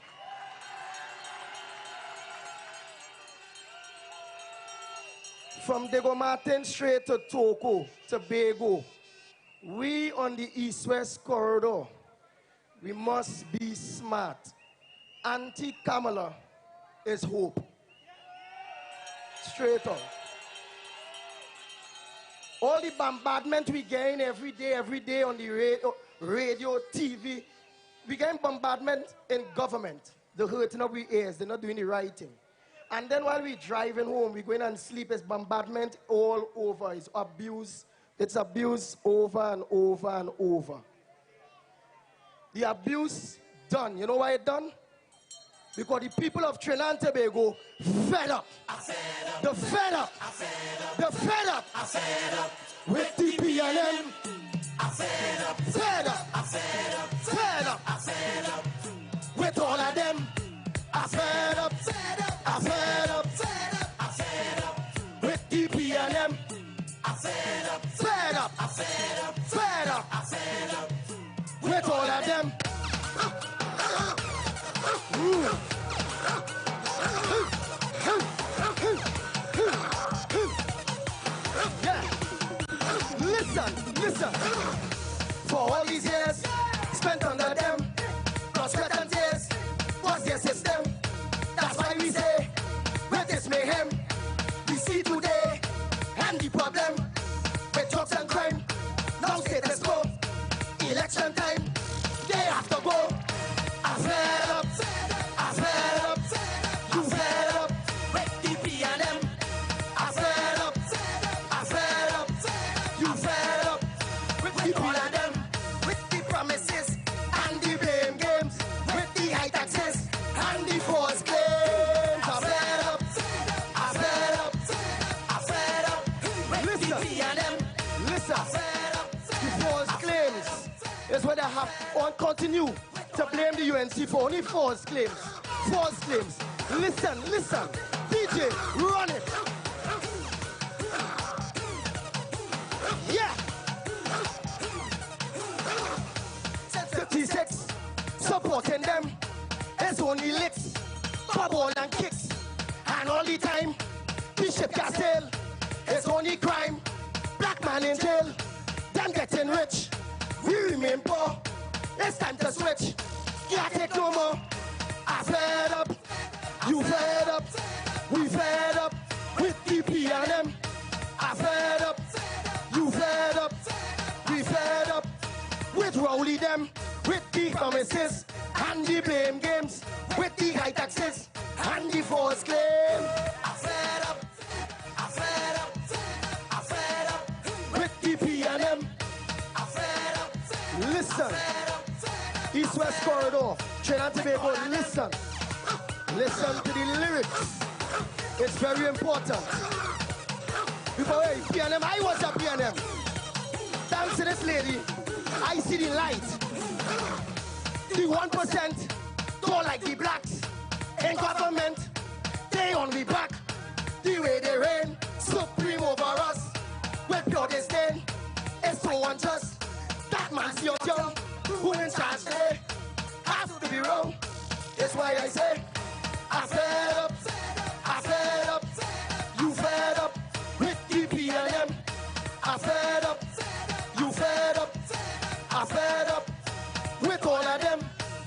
From Dego Martin straight to Toko, to Bego, we on the East-West corridor, we must be smart. Anti-Kamala is hope. Straight on. All the bombardment we gain every day on the radio, TV, we gain bombardment in government. They're hurting our ears, they're not doing the right thing. And then while we're driving home, we're going and sleep, it's bombardment all over. It's abuse over and over and over. The abuse done. You know why it done? Because the people of Trinidad and Tobago fed up. They're fed up. They're fed up. With the I.A.N. Fed up. Fed up. With all of them. Fed up. Fed up. With the I.A.N. Fed up. With all of them. Yeah. Listen. For all these years spent under them, blood, sweat and tears was their system. That's why we say, with this mayhem, we see today, and the problem with drugs and crime. Now status quo, election time, they have to go. I'm fed up. You fed up with the I.A.N. I'm fed up. You fed up with the all of them, with the promises and the blame games, with the high taxes and the false claims. I'm fed up. With the I.A.N. Listen. The false claims is what I have on continue to blame the UNC for only false claims. Listen. DJ, run it. Yeah. 36, supporting them. It's only licks, bubble and kicks. And all the time, the ship can sail. It's only crime. Black man in jail, them getting rich. main poor. It's time to switch. Can't take no more. I fed up. You fed up. We fed up with DP&M. I fed up. You fed up. We fed up with Rowley them. With the promises and the blame games. With the high taxes and the false claim. I fed up. I fed up. I fed up with DP&M. I fed up. Listen. East-West Corridor, Trinidad and Tobago, listen. Listen to the lyrics. It's very important. Before P&M, I was a P&M. Thanks to this lady, I see the light. The 1% don't like the blacks. In government, they only back. The way they reign, supreme over us. With pure disdain, it's so unjust. That man's your young. Who in charge today has to be wrong. That's why I say, I fed up, I fed up, you fed up with DP&M. I fed up, you fed up, I fed up with all of them.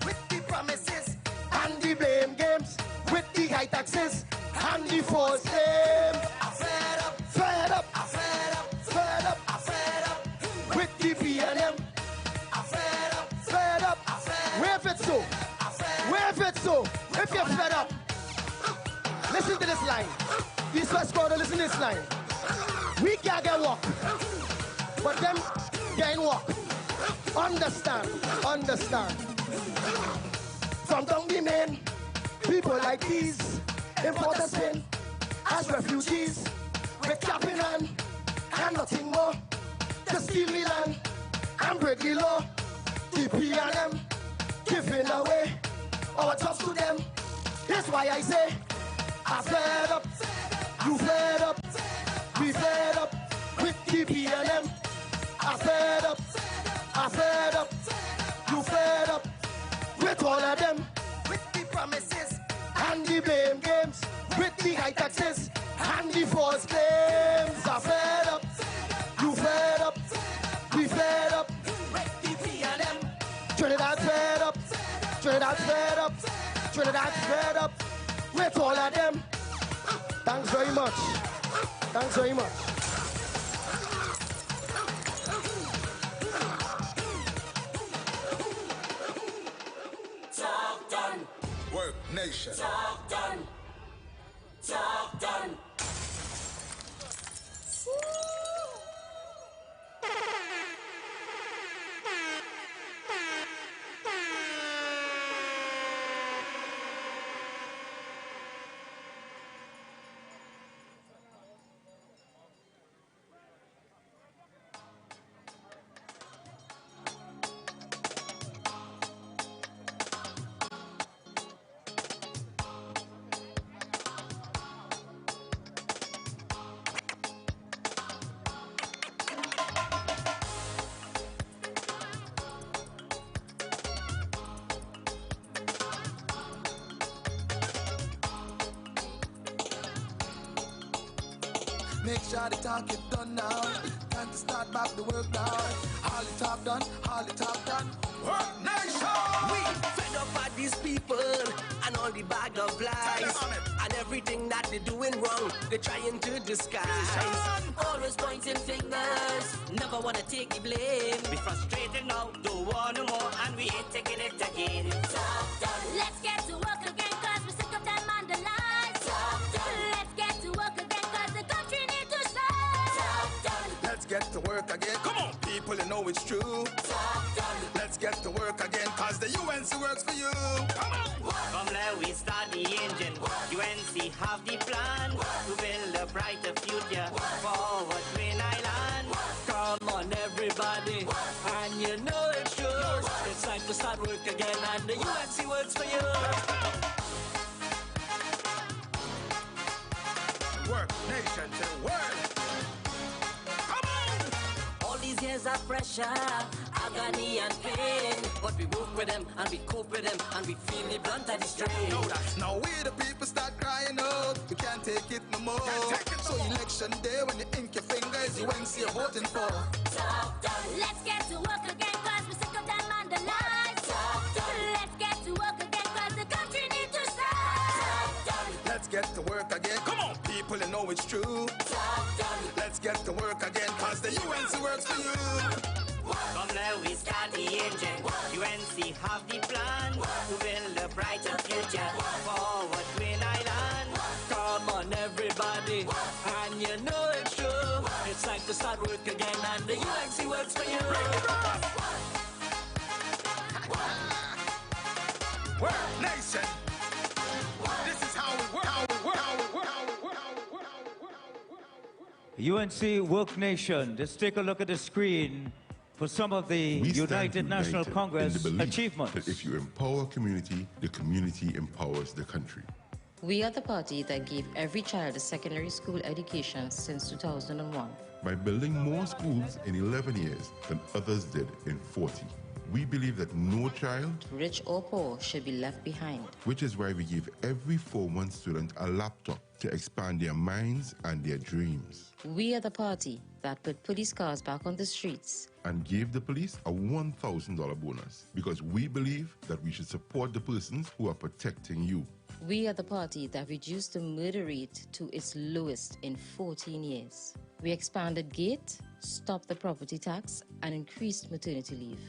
With the promises and the blame games, with the high taxes and the false claims. I fed up, fed up, I fed up, fed up, I fed up with DP&M. Wave it so. Wave it so. If you're fed up. Listen to this line. East-West Corridor, listen to this line. We can't get walk. But them can walk. Understand. Understand. From down the main, people like these import us in as refugees. With cap in hand and nothing more. To steal the land and break the law. DP&M giving away our jobs to them. That's why I say, I fed up, you fed up, we fed up with DP&M. I fed up, you fed up with all of them. With the promises and the blame games, with the high taxes and the false claims. I fed up, you fed up, we fed up with DP&M. Trinidad fed up, Trinidad fed up, Trinidad fed up with all of them. Thanks very much. Thanks very much. Talk done. Worknation. Talk done. Talk done. Make sure the talk is done now. Time to start back the work now. All the talk done, all the talk done. Worknation! We fed up by these people and all the bag of lies and everything that they're doing wrong, they're trying to disguise. Always pointing fingers, never wanna take the blame. We frustrated now, don't want no more, and we ain't taking it again. Talk done. Let's get to work again, cause we're sick of them and the lies. Talk done. Let's get to work again, cause the country needs to shine. Talk done. Let's get to work again. Come on, people, you know it's true. Talk done. Let's get to work again, cause the UNC works for you. Come on. Come let we start the engine. UNC have the plan to build a brighter future forward Green Island. Come on everybody, and you know it's true. It's time to start work again, and the UNC works for you. Worknation to the world. Come on. All these years of pressure, agony and pain, but we work with them and we cope with them and we feel the blunt of the strain. Know that. Now we the people start crying out. We can't take it no more. So election day when you ink your fingers, UNC you're voting for. Talk done. Let's get to work again, cause we're sick know it's true. Let's get to work again, cause the UNC works for you. Come now, we start the engine. UNC have the plan to build a brighter future. Forward Twin Island. Come on, everybody, and you know it's true. It's time to start work again, and the UNC works for you. Worknation. This is how we work. UNC Worknation. Let's take a look at the screen for some of the We stand United National united Congress in the belief achievements. that if you empower community, the community empowers the country. We are the party that gave every child a secondary school education since 2001. By building more schools in 11 years than others did in 40. We believe that no child, Rich or poor, should be left behind. which is why we give every Form 1 student a laptop to expand their minds and their dreams. We are the party that put police cars back on the streets. And gave the police a $1,000 bonus because we believe that we should support the persons who are protecting you. We are the party that reduced the murder rate to its lowest in 14 years. We expanded GATE, stopped the property tax, and increased maternity leave.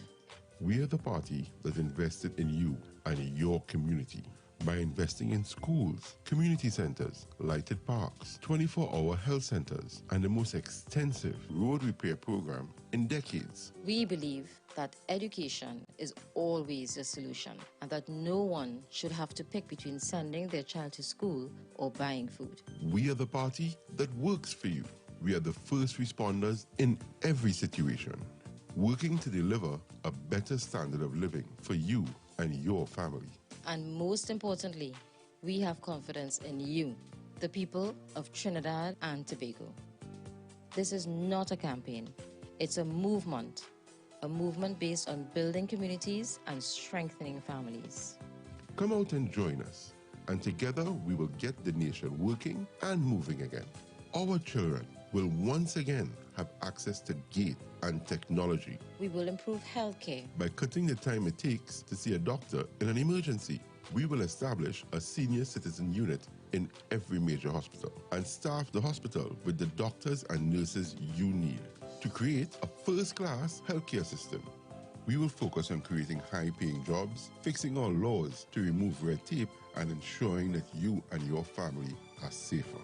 We are the party that invested in you and your community by investing in schools, community centers, lighted parks, 24-hour health centers, and the most extensive road repair program in decades. We believe that education is always a solution and that no one should have to pick between sending their child to school or buying food. We are the party that works for you. We are the first responders in every situation, working to deliver a better standard of living for you and your family. And most importantly, we have confidence in you, the people of Trinidad and Tobago. This is not a campaign, it's a movement based on building communities and strengthening families. Come out and join us, and together we will get the nation working and moving again. Our children will once again have access to GATE and technology. We will improve healthcare. By cutting the time it takes to see a doctor in an emergency, we will establish a senior citizen unit in every major hospital and staff the hospital with the doctors and nurses you need to create a first-class healthcare system. We will focus on creating high-paying jobs, fixing our laws to remove red tape, and ensuring that you and your family are safer.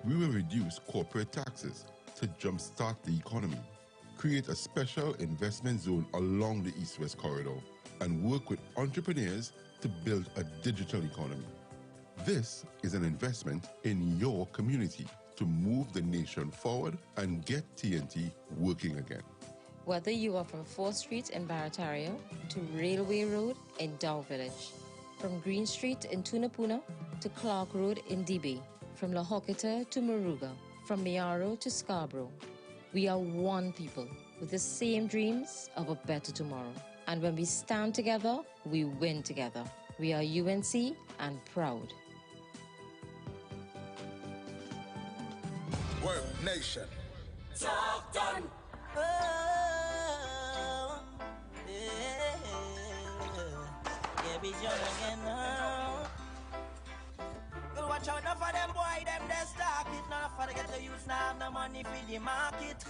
We will reduce corporate taxes to jumpstart the economy, create a special investment zone along the East-West corridor, and work with entrepreneurs to build a digital economy. This is an investment in your community to move the nation forward and get TNT working again. Whether you are from 4th Street in Barataria to Railway Road in Dow Village, from Green Street in Tunapuna to Clark Road in Dibay, from La Hoqueta to Moruga, from Miaro to Scarborough, we are one people with the same dreams of a better tomorrow. And when we stand together, we win together. We are UNC and proud. Worknation. Talk done. Yeah, be young again now. Well, watch out now for them boy, them they stock it. Now for the get the youth now have no money for the market.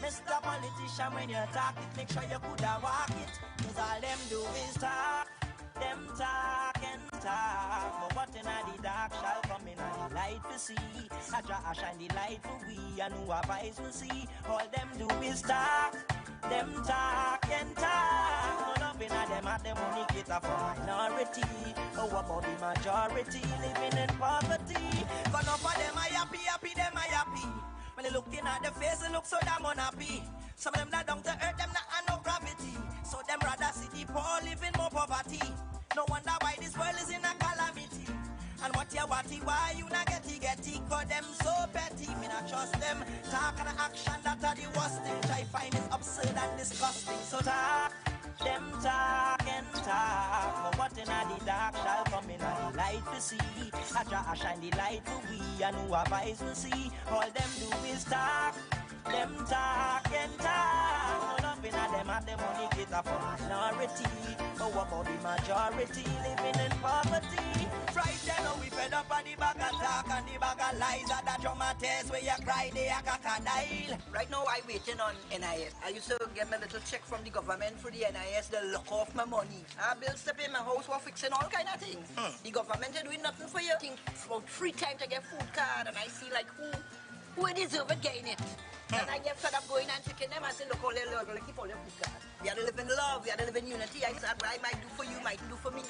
Mr. Politician, when you talk it, make sure you coulda walk it. Cause all them do is talk. Them talk and talk. But what in the dark shall come in the light to see. I try to shine the light for we and who have eyes to see. All them do is talk. Them talk and talk. Up in them at them only cater for minority. Oh, about the majority living in poverty. But enough of them are happy, them are happy. When they looking at the face, they look so damn unhappy. Some of them not down to earth, them not have no gravity. So them rather see the poor living more poverty. No wonder why this world is in a calamity. And what why you not getty, cause them so petty. Me not trust them. Talk and action, that are the worst thing. I find it absurd and disgusting. So talk, them talk and talk. But what in the dark shall come in the light to see. I try to shine the light for we and who have eyes to see. All them do is talk, them talk and talk. Loving at them money cater for minority. But what about the majority living in poverty? Frightened, now we fed up on the bag of talk and the bag of lies. At that dramatise where you cry, they a crocodile. Right now, I'm waiting on NIS. I used to get my little check from the government for the NIS. They lock off my money. I bills to pay my house for fixing all kind of things. The government is doing nothing for you. I think about 3 times I get food card, and I see like who deserve it getting it. And I get fed up going and checking them. I say, look, all their love, keep all your food card. We have to live in love. We have to live in unity. I said, what I might do for you, might do for me.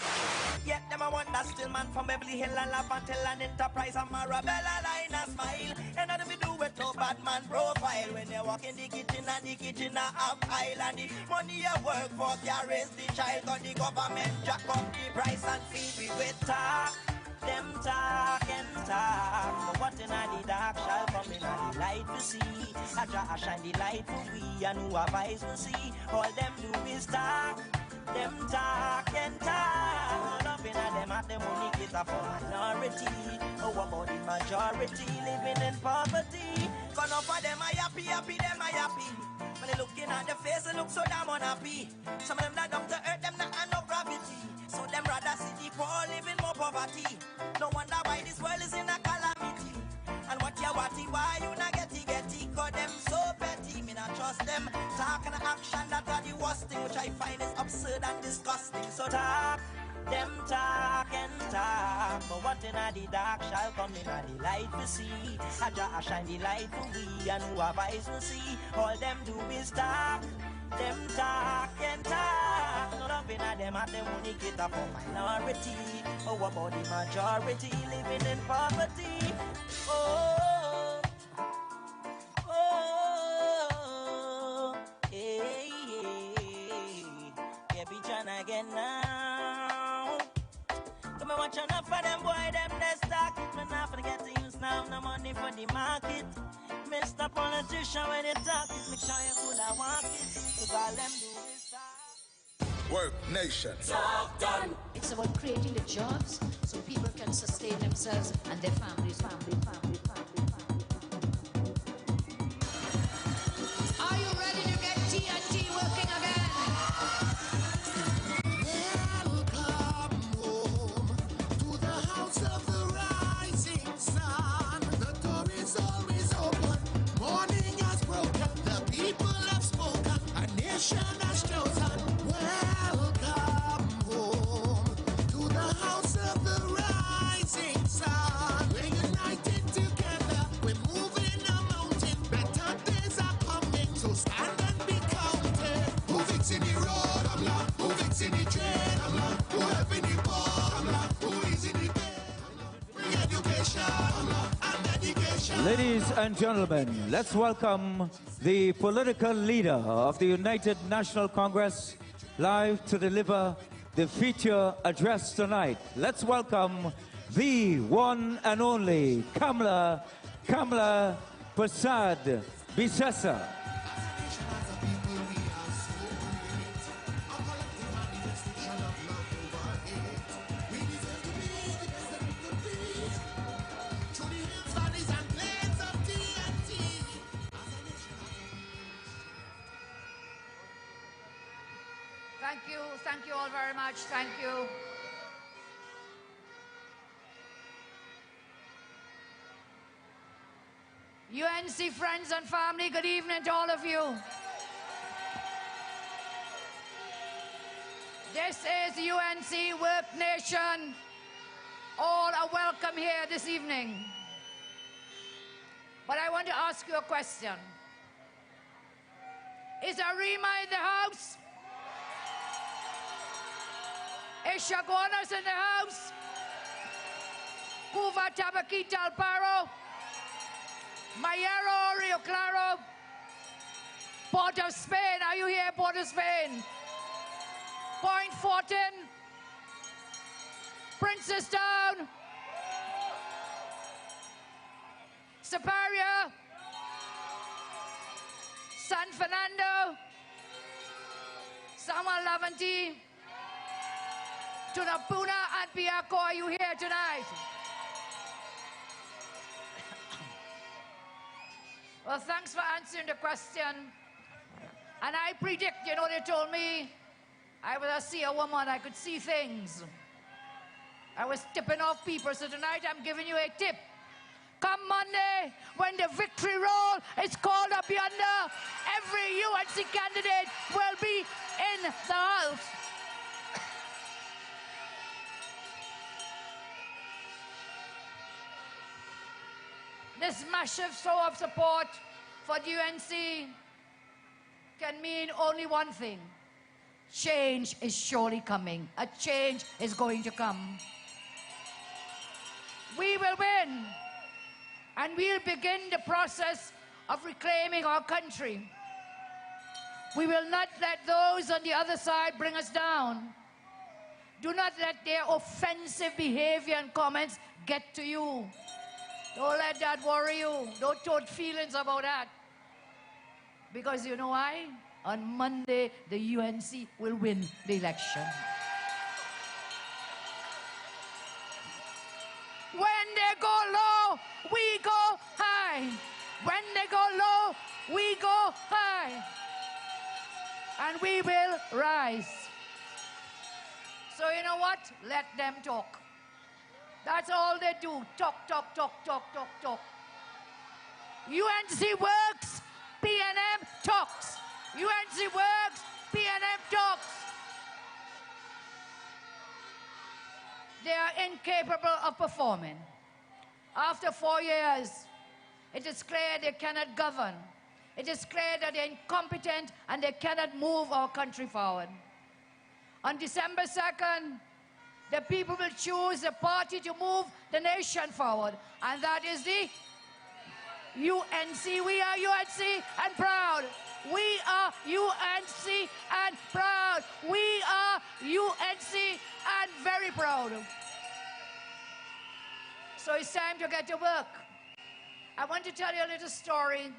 Yet them a wonder still man from Beverly Hill and Lavantel and Enterprise and Marabella line a smile. And nothing we do with no bad man profile. When you walk in the kitchen and the kitchen a half aisle and the money you work for carries the child. Cause the government jack up the price and feed we with talk. Them talk and talk, but what in the dark shall come in the light we see. I try to shine the light for we, and who have eyes will see. All them do is talk, them talk and talk. Loving at them money cater for minority. Oh, what about the majority living in poverty? Cause enough of them are happy, them are happy. When they looking at the face, they look so damn unhappy. Some of them not down to earth, them not have no gravity. So them rather see the poor living more poverty. No wonder why this world is in a calamity. And what you why you not getty, cause them so petty. Me not trust them. Talk and action, that are the worst thing, which I find is absurd and disgusting. So talk, them talk and talk, but what in the dark shall come in the light we see. I shine the light for we, and who have eyes will see. All them do is talk, them talk and talk. No loving at them money cater for minority. Oh, what about the majority living in poverty? Oh, oh, hey, yeah, be trying again now. Come and watch enough for them boy, them they stock it. Man, not forget to use now no money for the market. Mr. Politician, when you talk it, make sure you could have walk it. Cause all them do is talk. Worknation. Talk done. It's about creating the jobs so people can sustain themselves and their families. Are you ready to get TNT working again? Welcome home to the house of the rising sun. The door is always open. Morning has broken. The people have spoken. A nation has chosen. Welcome home to the house of the rising sun. We're united together. We're moving a mountain. Better days are coming. So stand and be counted. Who fixing the road? I'm like. Who fixing the train? I'm like. Who helping the poor? I'm like. Who is in the bed? Bring education. I'm like. And dedication. Ladies and gentlemen, let's welcome the political leader of the United National Congress live to deliver the feature address tonight. Let's welcome the one and only Kamla Persad-Bissessar. Thank you all very much. Thank you. UNC friends and family, good evening to all of you. This is UNC Worknation. All are welcome here this evening. But I want to ask you a question. Is Arima in the house? Is Shaguanas in the house? Cuba, Tabaquita, Alparo, Mayero, Rio Claro, Port of Spain. Are you here, Port of Spain? Point Fortin, Princestown, Superior, San Fernando, San Juan Laventille, Tunapuna and Piaco. Are you here tonight? Well, thanks for answering the question. And I predict, you know, they told me I was a seer woman, I could see things. I was tipping off people, so tonight I'm giving you a tip. Come Monday, when the victory roll is called up yonder, every UNC candidate will be in the house. This massive show of support for the UNC can mean only one thing. Change is surely coming. A change is going to come. We will win. And we'll begin the process of reclaiming our country. We will not let those on the other side bring us down. Do not let their offensive behavior and comments get to you. Don't let that worry you. Don't tote feelings about that. Because you know why? On Monday, the UNC will win the election. When they go low, we go high. When they go low, we go high. And we will rise. So you know what? Let them talk. That's all they do. Talk, talk, talk, talk, talk, talk. UNC works, PNM talks. UNC works, PNM talks. They are incapable of performing. After 4 years, it is clear they cannot govern. It is clear that they're incompetent and they cannot move our country forward. On December 2nd, the people will choose a party to move the nation forward. And that is the UNC. We are UNC and proud. We are UNC and proud. We are UNC and very proud. So it's time to get to work. I want to tell you a little story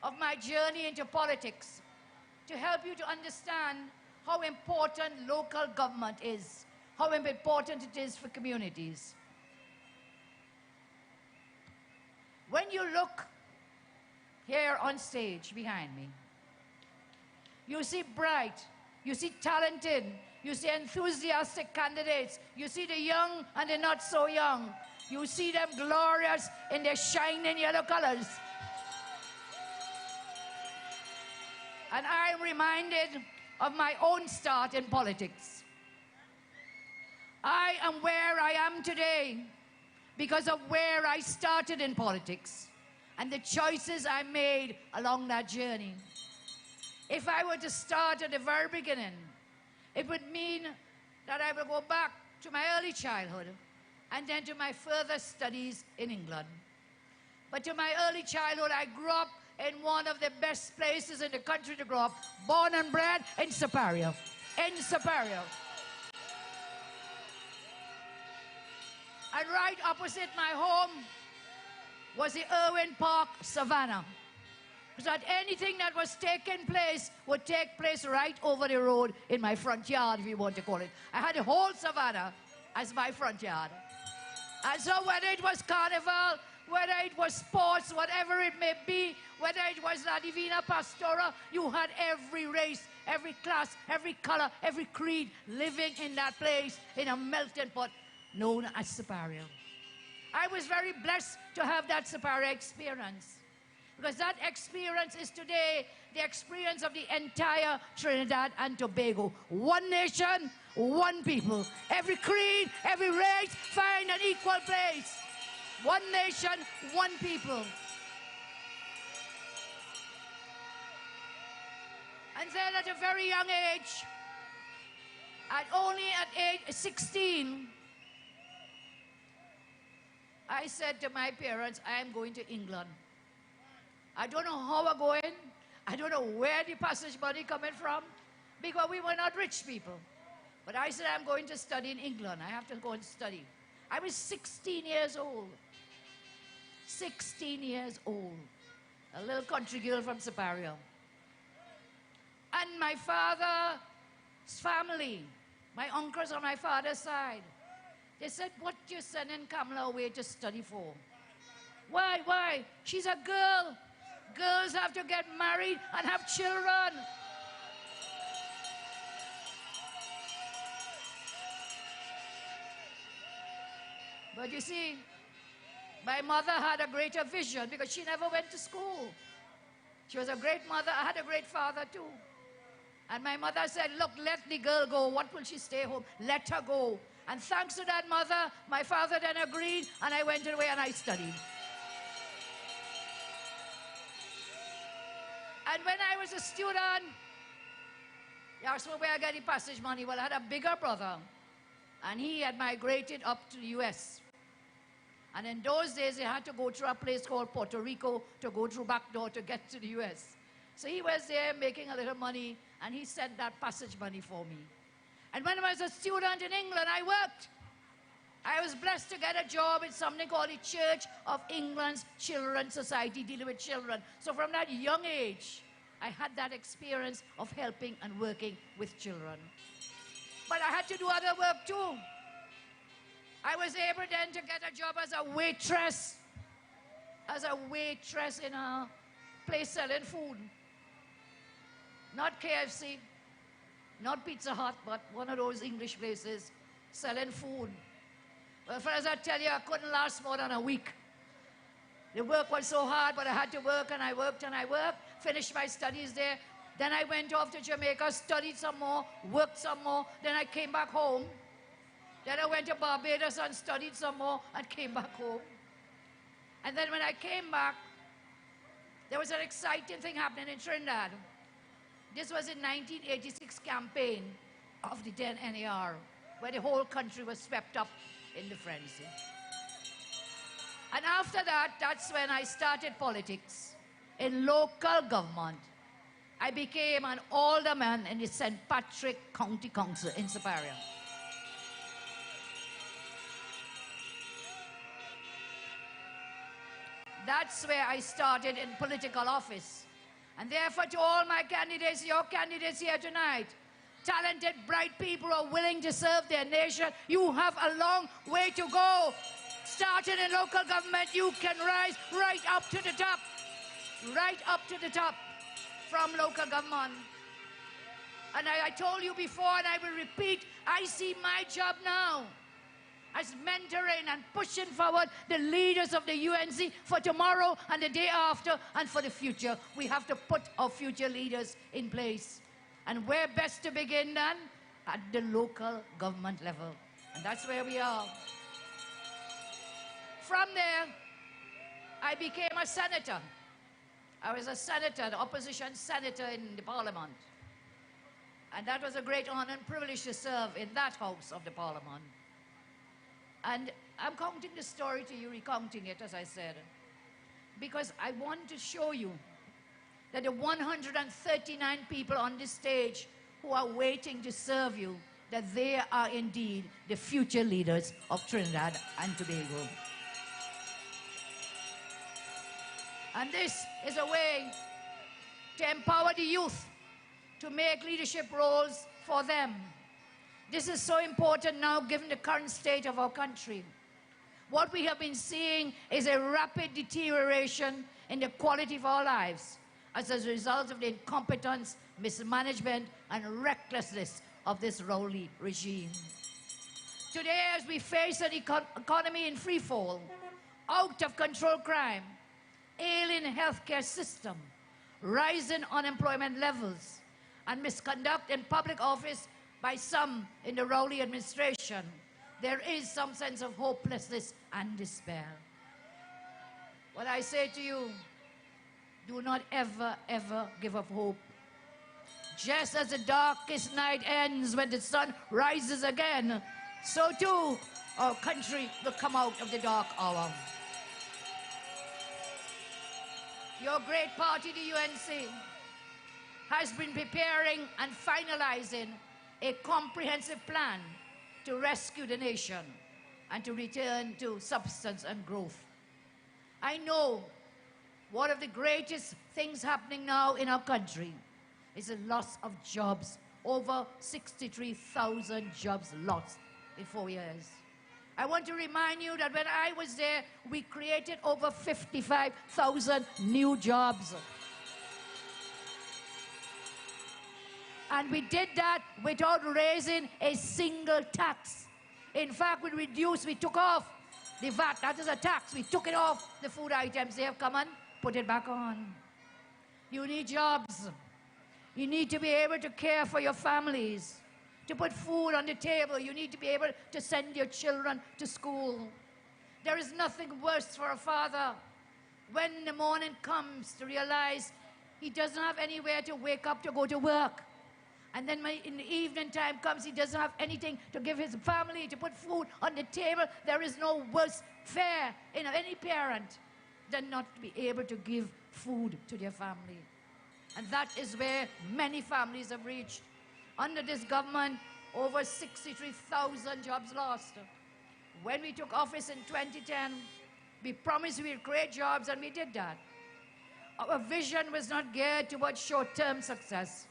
of my journey into politics to help you to understand how important local government is, how important it is for communities. When you look here on stage behind me, you see bright, you see talented, you see enthusiastic candidates, you see the young and the not so young. You see them glorious in their shining yellow colors. And I'm reminded of my own start in politics. I am where I am today because of where I started in politics and the choices I made along that journey. If I were to start at the very beginning, it would mean that I will go back to my early childhood and then to my further studies in England. But to my early childhood, I grew up in one of the best places in the country to grow up, born and bred in Superior. In Superior. And right opposite my home was the Irwin Park Savannah. So that anything that was taking place would take place right over the road in my front yard, if you want to call it. I had the whole Savannah as my front yard. And so whether it was carnival, whether it was sports, whatever it may be, whether it was La Divina Pastora, you had every race, every class, every color, every creed living in that place in a melting pot known as Superior. I was very blessed to have that Superior experience, because that experience is today the experience of the entire Trinidad and Tobago. One nation, one people. Every creed, every race find an equal place. One nation, one people. And then at a very young age, only at age 16, I said to my parents, I am going to England. I don't know how I'm going. I don't know where the passage money coming from, because we were not rich people. But I said, I'm going to study in England. I have to go and study. I was 16 years old. 16 years old. A little country girl from Superior. And my father's family, my uncles on my father's side, they said, what you sending Kamla away to study for? Why? She's a girl. girls have to get married and have children. But you see, my mother had a greater vision because she never went to school. She was a great mother. I had a great father too. And my mother said, look, let the girl go. What will she stay home? Let her go. And thanks to that mother, my father then agreed, and I went away and I studied. And when I was a student, you asked me where I got the passage money. Well, I had a bigger brother, and he had migrated up to the U.S. And in those days, they had to go through a place called Puerto Rico to go through back door to get to the U.S. So he was there making a little money, and he sent that passage money for me. And when I was a student in England, I worked. I was blessed to get a job in something called the Church of England's Children's Society, dealing with children. So from that young age, I had that experience of helping and working with children. But I had to do other work too. I was able then to get a job as a waitress in a place selling food. Not KFC, not Pizza Hut, but one of those English places selling food. Well, friends, I tell you, I couldn't last more than a week. The work was so hard, but I had to work, and I worked, and I worked, finished my studies there. Then I went off to Jamaica, studied some more, worked some more. Then I came back home. Then I went to Barbados and studied some more and came back home. And then when I came back, there was an exciting thing happening in Trinidad. This was in 1986 campaign of the then NAR, where the whole country was swept up in the frenzy. And after that, that's when I started politics in local government. I became an alderman in the St. Patrick County Council in Superior. That's where I started in political office. And therefore, to all my candidates, your candidates here tonight, talented, bright people who are willing to serve their nation, you have a long way to go. Starting in local government, you can rise right up to the top. Right up to the top from local government. And I told you before, and I will repeat, I see my job now as mentoring and pushing forward the leaders of the UNC for tomorrow and the day after and for the future. We have to put our future leaders in place. And where best to begin then? At the local government level. And that's where we are. From there, I became a senator. I was a senator, the opposition senator in the parliament. And that was a great honor and privilege to serve in that house of the parliament. And I'm counting the story to you, recounting it, as I said, because I want to show you that the 139 people on this stage who are waiting to serve you, that they are indeed the future leaders of Trinidad and Tobago. And this is a way to empower the youth to make leadership roles for them. This is so important now, given the current state of our country. What we have been seeing is a rapid deterioration in the quality of our lives as a result of the incompetence, mismanagement, and recklessness of this Rowley regime. Today, as we face an economy in free fall, out of control crime, ailing healthcare system, rising unemployment levels, and misconduct in public office by some in the Rowley administration, there is some sense of hopelessness and despair. What I say to you, do not ever, ever give up hope. Just as the darkest night ends when the sun rises again, so too our country will come out of the dark hour. Your great party, the UNC, has been preparing and finalizing a comprehensive plan to rescue the nation and to return to substance and growth. I know one of the greatest things happening now in our country is the loss of jobs. Over 63,000 jobs lost in 4 years. I want to remind you that when I was there, we created over 55,000 new jobs. And we did that without raising a single tax. In fact, we took off the VAT, that is a tax. We took it off the food items. They have come and put it back on. You need jobs. You need to be able to care for your families, to put food on the table. You need to be able to send your children to school. There is nothing worse for a father when the morning comes to realize he doesn't have anywhere to wake up to go to work. And then when in the evening time comes, he doesn't have anything to give his family, to put food on the table. There is no worse fare in any parent than not to be able to give food to their family. And that is where many families have reached. Under this government, over 63,000 jobs lost. When we took office in 2010, we promised we would create jobs, and we did that. Our vision was not geared towards short-term success.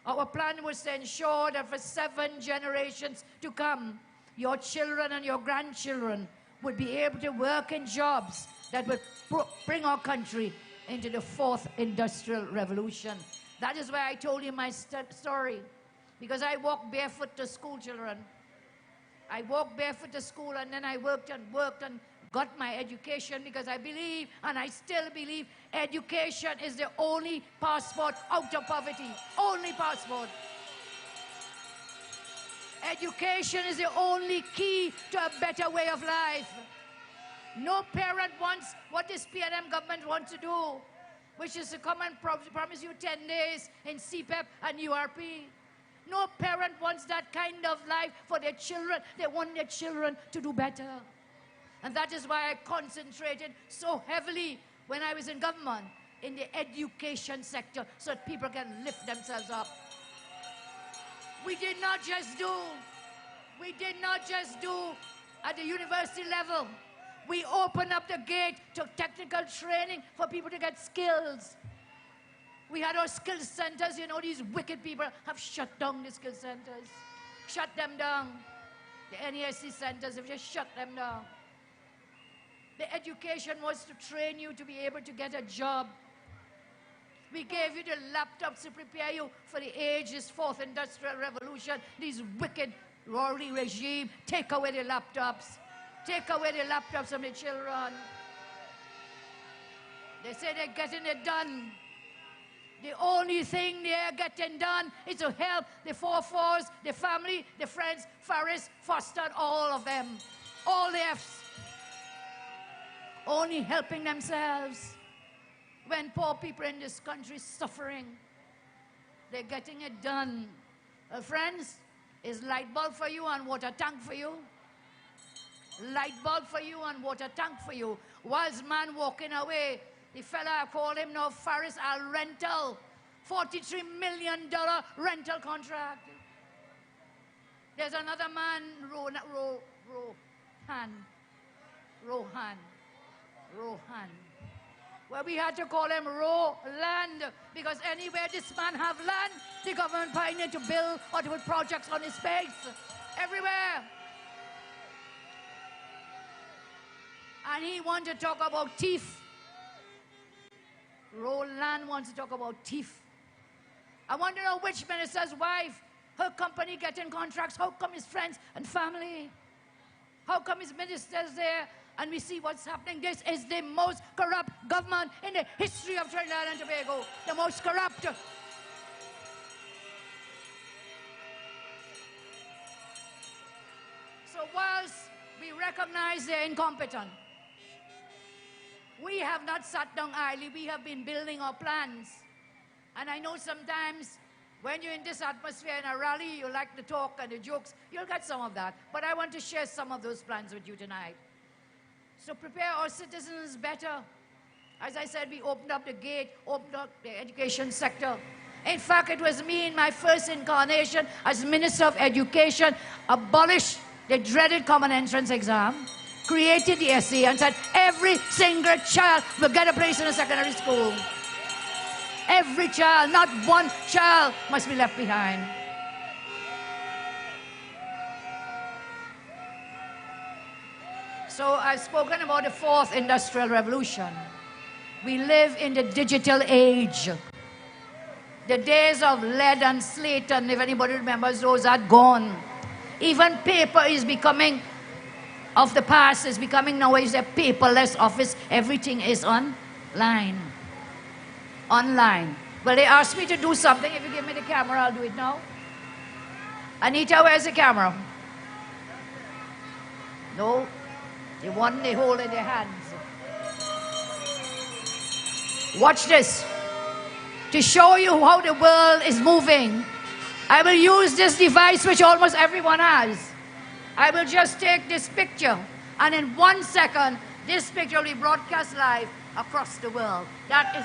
Our plan was to ensure that for 7 generations to come, your children and your grandchildren would be able to work in jobs that would bring our country into the 4th industrial revolution. That is why I told you my story. Because I walked barefoot to school, children. I walked barefoot to school, and then I worked and got my education, because I believe, and I still believe, education is the only passport out of poverty. Only passport. Education is the only key to a better way of life. No parent wants what this PNM government wants to do, which is to come and promise you 10 days in CPEP and URP. No parent wants that kind of life for their children. They want their children to do better. And that is why I concentrated so heavily when I was in government in the education sector, so that people can lift themselves up. We did not just do at the university level. We opened up the gate to technical training for people to get skills. We had our skill centers. You know, these wicked people have shut down the skill centers. Shut them down. The NESC centers have just shut them down. The education was to train you to be able to get a job. We gave you the laptops to prepare you for the age, this 4th industrial revolution. These wicked ruling regime, take away the laptops. Take away the laptops from the children. They say they're getting it done. The only thing they're getting done is to help the 4-4s, the family, the friends, Faris, Foster, all of them. All the Fs. Only helping themselves. When poor people in this country suffering, they're getting it done. Friends, is light bulb for you and water tank for you? Light bulb for you and water tank for you. Whilst man walking away, the fella, I call him now Faris Al Rental, $43 million rental contract. There's another man, Rohan, where we had to call him Land, because anywhere this man have land, the government pioneer to build or to put projects on his space. Everywhere. And he wants to talk about thief. Roland wants to talk about thief. I want to know which minister's wife, her company getting contracts. How come his friends and family? How come his ministers there? And we see what's happening. This is the most corrupt government in the history of Trinidad and Tobago. The most corrupt. So whilst we recognize they're incompetent, we have not sat down idly. We have been building our plans. And I know sometimes when you're in this atmosphere in a rally, you like the talk and the jokes. You'll get some of that. But I want to share some of those plans with you tonight. So prepare our citizens better. As I said, we opened up the gate, opened up the education sector. In fact, it was me in my first incarnation as Minister of Education, abolished the dreaded common entrance exam, created the SE, and said every single child will get a place in a secondary school. Every child, not one child must be left behind. So I've spoken about the fourth industrial revolution. We live in the digital age. The days of lead and slate, and if anybody remembers those, are gone. Even paper is becoming, of the past, is becoming nowadays a paperless office. Everything is online. Online. Well, they asked me to do something. If you give me the camera, I'll do it now. Anita, where's the camera? No. The one they hold in their hands. Watch this. To show you how the world is moving, I will use this device which almost everyone has. I will just take this picture, and in 1 second, this picture will be broadcast live across the world. That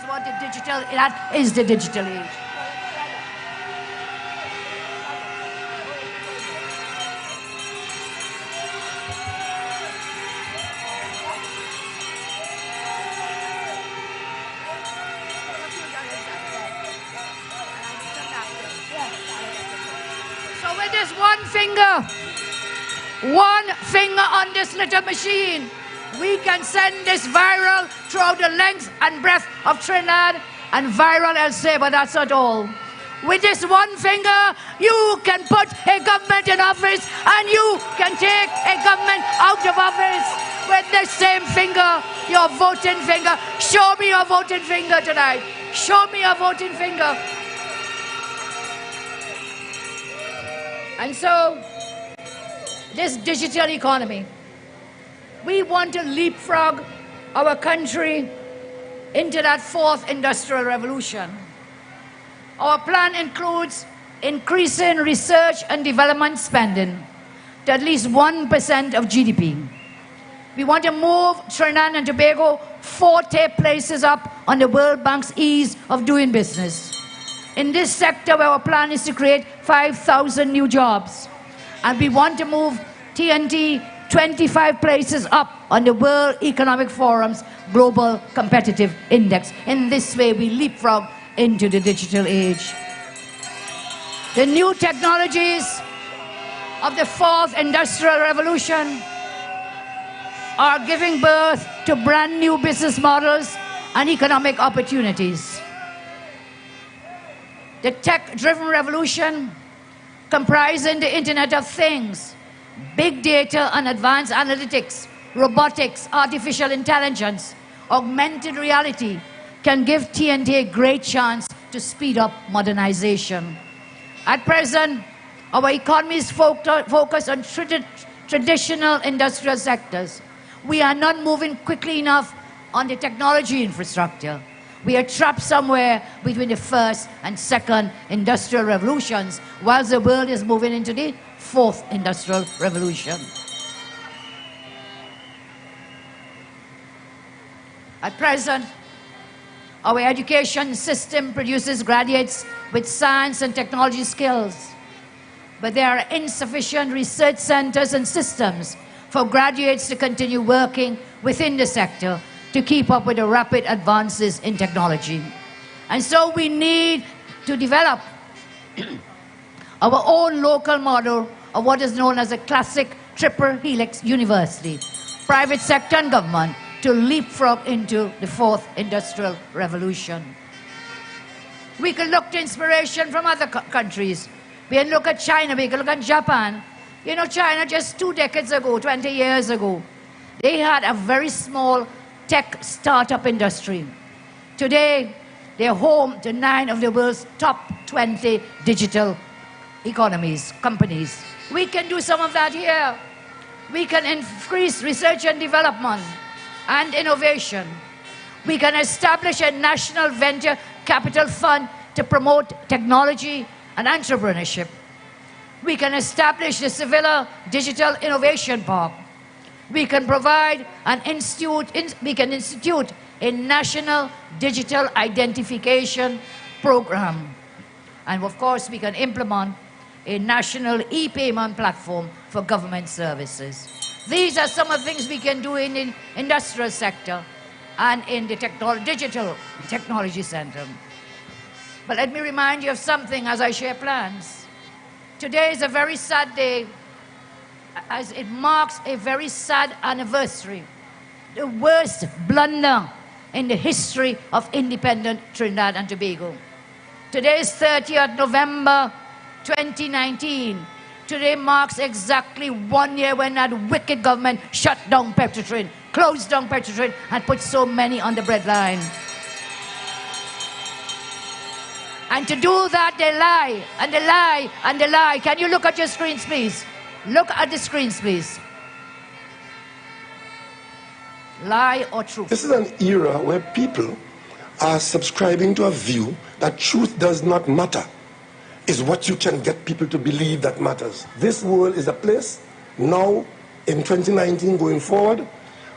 is the digital age. So with this one finger on this little machine, we can send this viral throughout the length and breadth of Trinidad and viral elsewhere, but that's not all. With this one finger, you can put a government in office and you can take a government out of office. With the same finger, your voting finger. Show me your voting finger tonight. Show me your voting finger. And so, this digital economy, we want to leapfrog our country into that fourth industrial revolution. Our plan includes increasing research and development spending to at least 1% of GDP. We want to move Trinidad and Tobago 40 places up on the World Bank's ease of doing business. In this sector, our plan is to create 5,000 new jobs. And we want to move TNT 25 places up on the World Economic Forum's Global Competitive Index. In this way, we leapfrog into the digital age. The new technologies of the fourth industrial revolution are giving birth to brand new business models and economic opportunities. The tech-driven revolution, comprising the Internet of Things, big data and advanced analytics, robotics, artificial intelligence, augmented reality, can give TNT a great chance to speed up modernization. At present, our economy is focused on traditional industrial sectors. We are not moving quickly enough on the technology infrastructure. We are trapped somewhere between the first and second industrial revolutions, whilst the world is moving into the fourth industrial revolution. At present, our education system produces graduates with science and technology skills, but there are insufficient research centers and systems for graduates to continue working within the sector to keep up with the rapid advances in technology. And so we need to develop our own local model of what is known as a classic triple helix university, private sector and government, to leapfrog into the fourth industrial revolution. We can look to inspiration from other countries. We can look at China, we can look at Japan. You know, China just 2 decades ago, 20 years ago, they had a very small tech startup industry. Today, they're home to 9 of the world's top 20 digital companies. We can do some of that here. We can increase research and development and innovation. We can establish a national venture capital fund to promote technology and entrepreneurship. We can establish the Sevilla Digital Innovation Park. We can provide an institute, institute a national digital identification program. And of course, we can implement a national e-payment platform for government services. These are some of the things we can do in the industrial sector and in the digital technology center. But let me remind you of something as I share plans. Today is a very sad day as it marks a very sad anniversary, the worst blunder in the history of independent Trinidad and Tobago. Today is 30th November 2019. Today marks exactly 1 year when that wicked government shut down Petrotrin, closed down Petrotrin, and put so many on the breadline. And to do that, they lie, and they lie, and they lie. Can you look at your screens, please? Look at the screens, please. Lie or truth? This is an era where people are subscribing to a view that truth does not matter. Is what you can get people to believe that matters. This world is a place now in 2019 going forward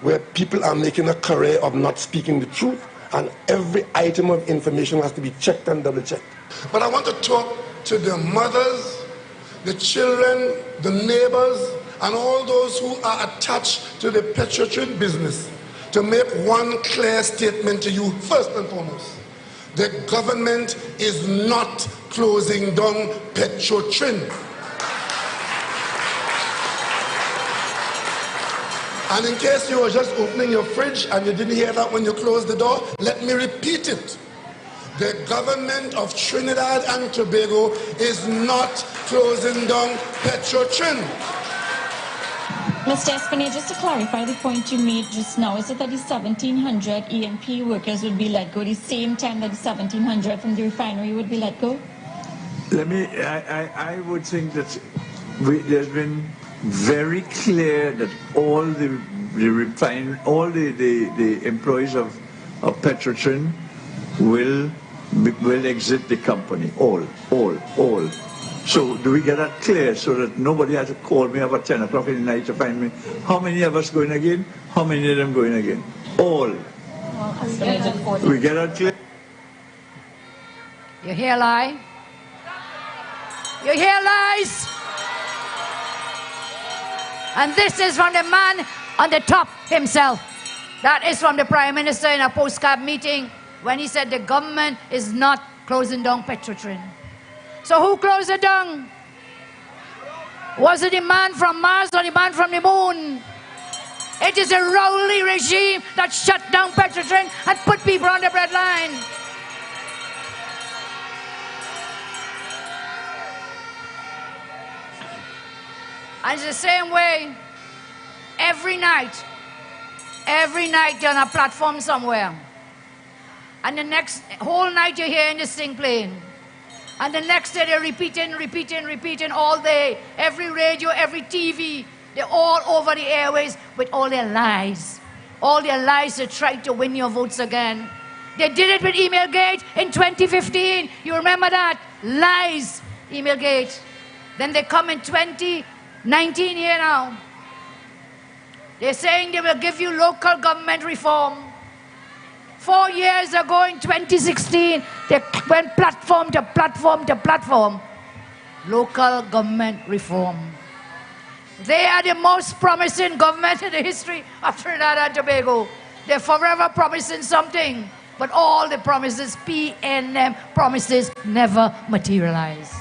where people are making a career of not speaking the truth, and every item of information has to be checked and double checked. But I want to talk to the mothers, the children, the neighbors, and all those who are attached to the Petrotrin business to make one clear statement to you. First and foremost, the government is not closing down Petrotrin. And in case you were just opening your fridge and you didn't hear that when you closed the door, let me repeat it. The government of Trinidad and Tobago is not closing down Petrotrin. Mr. Espinay, just to clarify the point you made just now, is it that the 1,700 E&P workers would be let go the same time that the 1,700 from the refinery would be let go? I would think that there's been very clear that all the employees of Petrotrin will exit the company. All. So do we get that clear so that nobody has to call me about 10 o'clock in the night to find me? How many of us going again? How many of them going again? All. We get that clear? You hear lie? You hear lies? And this is from the man on the top himself. That is from the Prime Minister in a postcard meeting when he said the government is not closing down Petrotrin. So who closed it down? Was it the man from Mars or the man from the moon? It is a Rowley regime that shut down Petrotrin and put people on the breadline. And it's the same way every night you're on a platform somewhere. And the next whole night you're hearing this thing playing. And the next day they're repeating all day. Every radio, every TV, they're all over the airways with all their lies. All their lies to try to win your votes again. They did it with Emailgate in 2015. You remember that? Lies, Emailgate. Then they come in 2019 here now. They're saying they will give you local government reform. 4 years ago in 2016, they went platform to platform to platform. Local government reform. They are the most promising government in the history of Trinidad and Tobago. They're forever promising something, but all the promises, PNM promises, never materialize.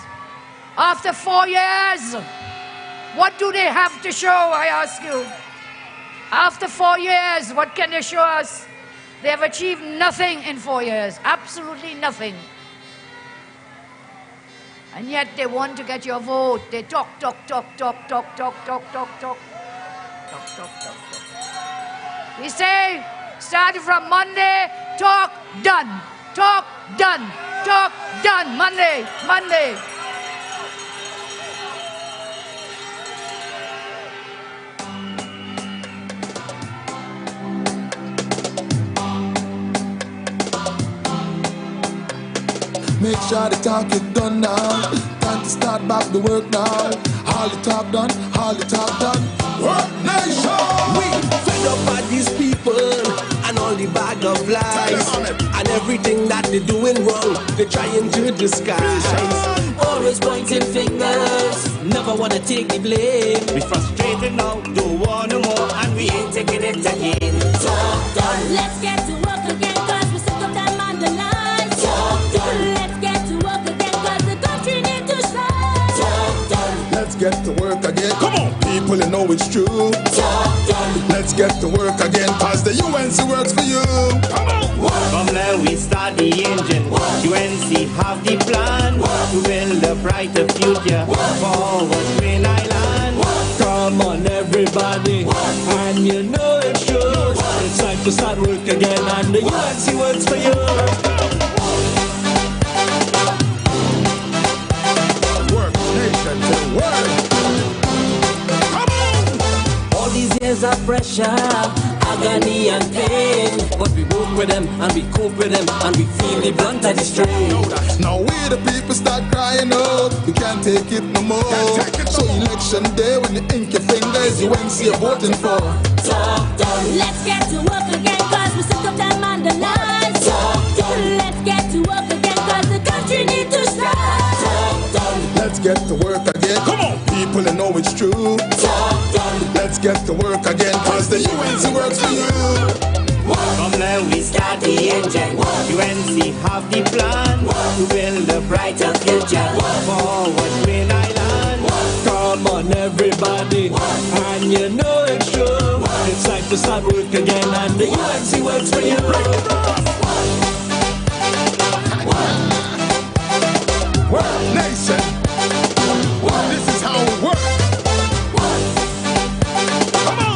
After 4 years, what do they have to show, I ask you? After 4 years, what can they show us? They have achieved nothing in 4 years, absolutely nothing. And yet they want to get your vote. They talk. We say, starting from Monday, talk, done. Talk, done. Talk, done. Monday. Make sure the talk is done now. Time to start back the work now. All the talk done, all the talk done. Worknation! We fed up by these people and all the bag of lies and everything that they're doing wrong, they're trying to disguise. Always pointing fingers, never wanna take the blame. We frustrated now, don't want no more, and we ain't taking it again. Talk done. Let's get to work again, cause we're sick of them on the line. Talk done. Let's get to work again, cause the country needs to shine. Talk done. Let's get get to work again. Come on, people, you know it's true. Let's get to work again, cause the UNC works for you. Come on. From there we start the engine. UNC have the plan to build a brighter future for Green Island. Come on, everybody, and you know it's true. It's time to start work again, and the UNC works for you. Worknation to the world. Come on. All these years of pressure, agony and pain, but we work with them and we cope with them and we feel the brunt of the strain. Now we the people start crying out, we can't take it no more. So election day when you ink your fingers, UNC you're voting for. Let's get to work again, cause we sick of them on the lines. Let's get to work again, cause the country needs to strive. Let's get to work again. Come on, people, you know it's true. Let's get to work again, cause the UNC works for you. From there we start the engine. UNC have the plan to build a brighter future for Green Island. Come on, everybody, and you know it's true. It's time to start work again, and the UNC works for you. Worknation. This is how it works. Come on.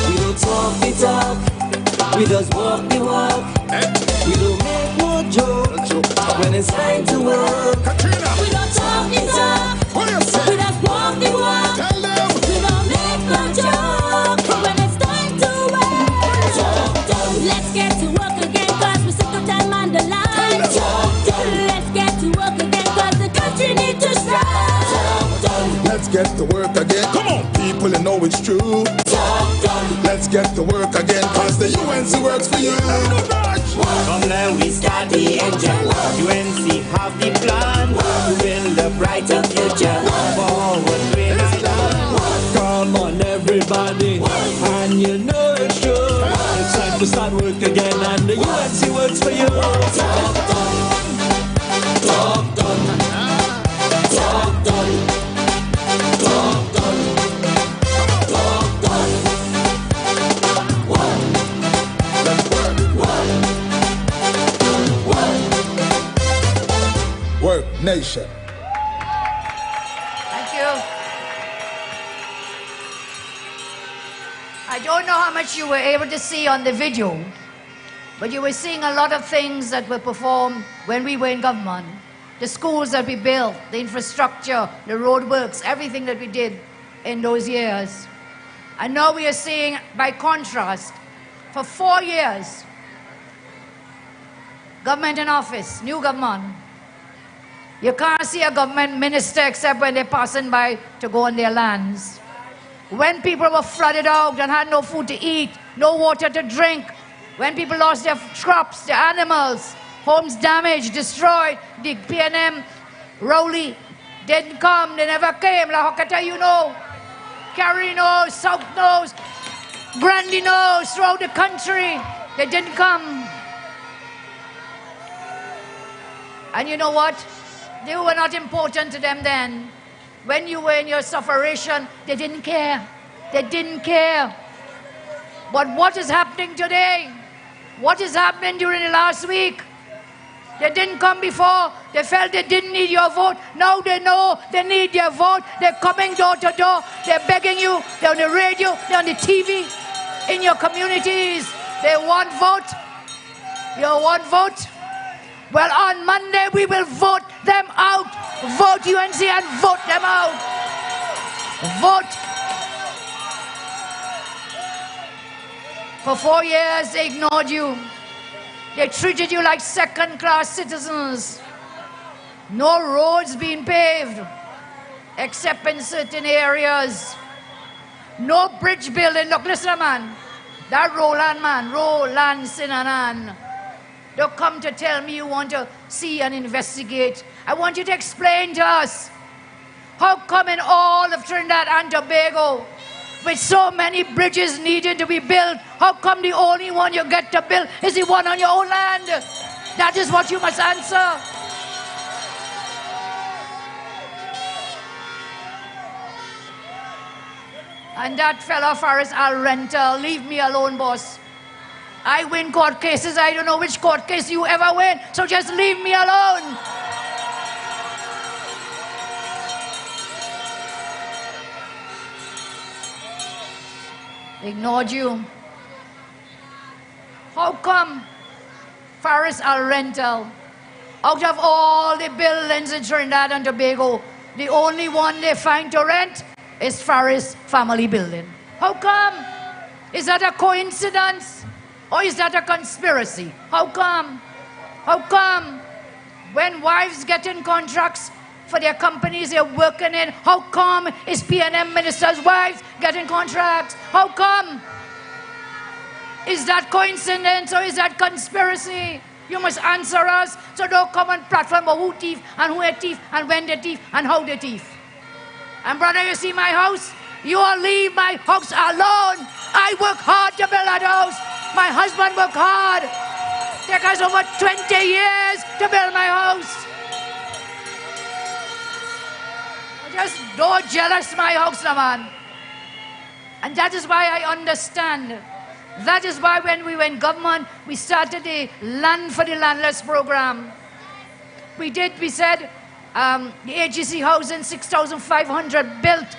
We don't talk the talk, we just walk the walk. We don't make no joke when it's time to work. We don't talk the talk, we just walk the walk. We don't make no joke when it's time to work. Let's get to work again, cause we're sick of them on the line. Let's get to work again, cause the country needs to strive. Let's get to work again. Come on, people, you know it's true. Let's get to work again, cause the UNC works for you. From there we start the engine. UNC have the plan to build a brighter future for Green Island. Come on, everybody, and you know it's true. It's time to start work again, and the UNC works for you. Talk done. Talk done. Talk done. Talk done. Talk done. Worknation. Thank you. I don't know how much you were able to see on the video, but you were seeing a lot of things that were performed when we were in government. The schools that we built, the infrastructure, the roadworks, everything that we did in those years. And now we are seeing, by contrast, for 4 years, government in office, new government. You can't see a government minister except when they're passing by to go on their lands. When people were flooded out and had no food to eat, no water to drink, when people lost their crops, their animals, homes damaged, destroyed, the PNM, Rowley didn't come, they never came. La Hokata, you know, Kerry knows, South knows, Grandy knows, throughout the country, they didn't come. And you know what? They were not important to them then. When you were in your sufferation, they didn't care. They didn't care. But what is happening today? What is happening during the last week? They didn't come before. They felt they didn't need your vote. Now they know they need your vote. They're coming door to door. They're begging you. They're on the radio. They're on the TV. In your communities. They want vote. You want vote? Well, on Monday, we will vote them out. Vote UNC and vote them out. Vote. For 4 years, they ignored you. They treated you like second-class citizens. No roads being paved, except in certain areas. No bridge building. Look, listen, man. That Roland man, Roland Sinanan. Don't come to tell me you want to see and investigate. I want you to explain to us, how come in all of Trinidad and Tobago, with so many bridges needed to be built, how come the only one you get to build is the one on your own land? That is what you must answer. And that fella Faris Al-Rental, leave me alone, boss. I win court cases. I don't know which court case you ever win, so just leave me alone. Ignored you. How come Faris Al-Rental, out of all the buildings in Trinidad and Tobago, the only one they find to rent is Faris Family Building? How come? Is that a coincidence? Or is that a conspiracy? How come? How come? When wives get in contracts for their companies they're working in, how come is P&M ministers' wives getting contracts? How come? Is that coincidence or is that conspiracy? You must answer us, so don't come on platform about who thief and who a thief and when they thief and how they thief. And brother, you see my house? You all leave my house alone. I work hard to build that house. My husband worked hard. Take us over 20 years to build my house. Just don't jealous my house, no, man. And that is why I understand. That is why when we were in government, we started the Land for the Landless program. We said the HDC housing, 6,500 built.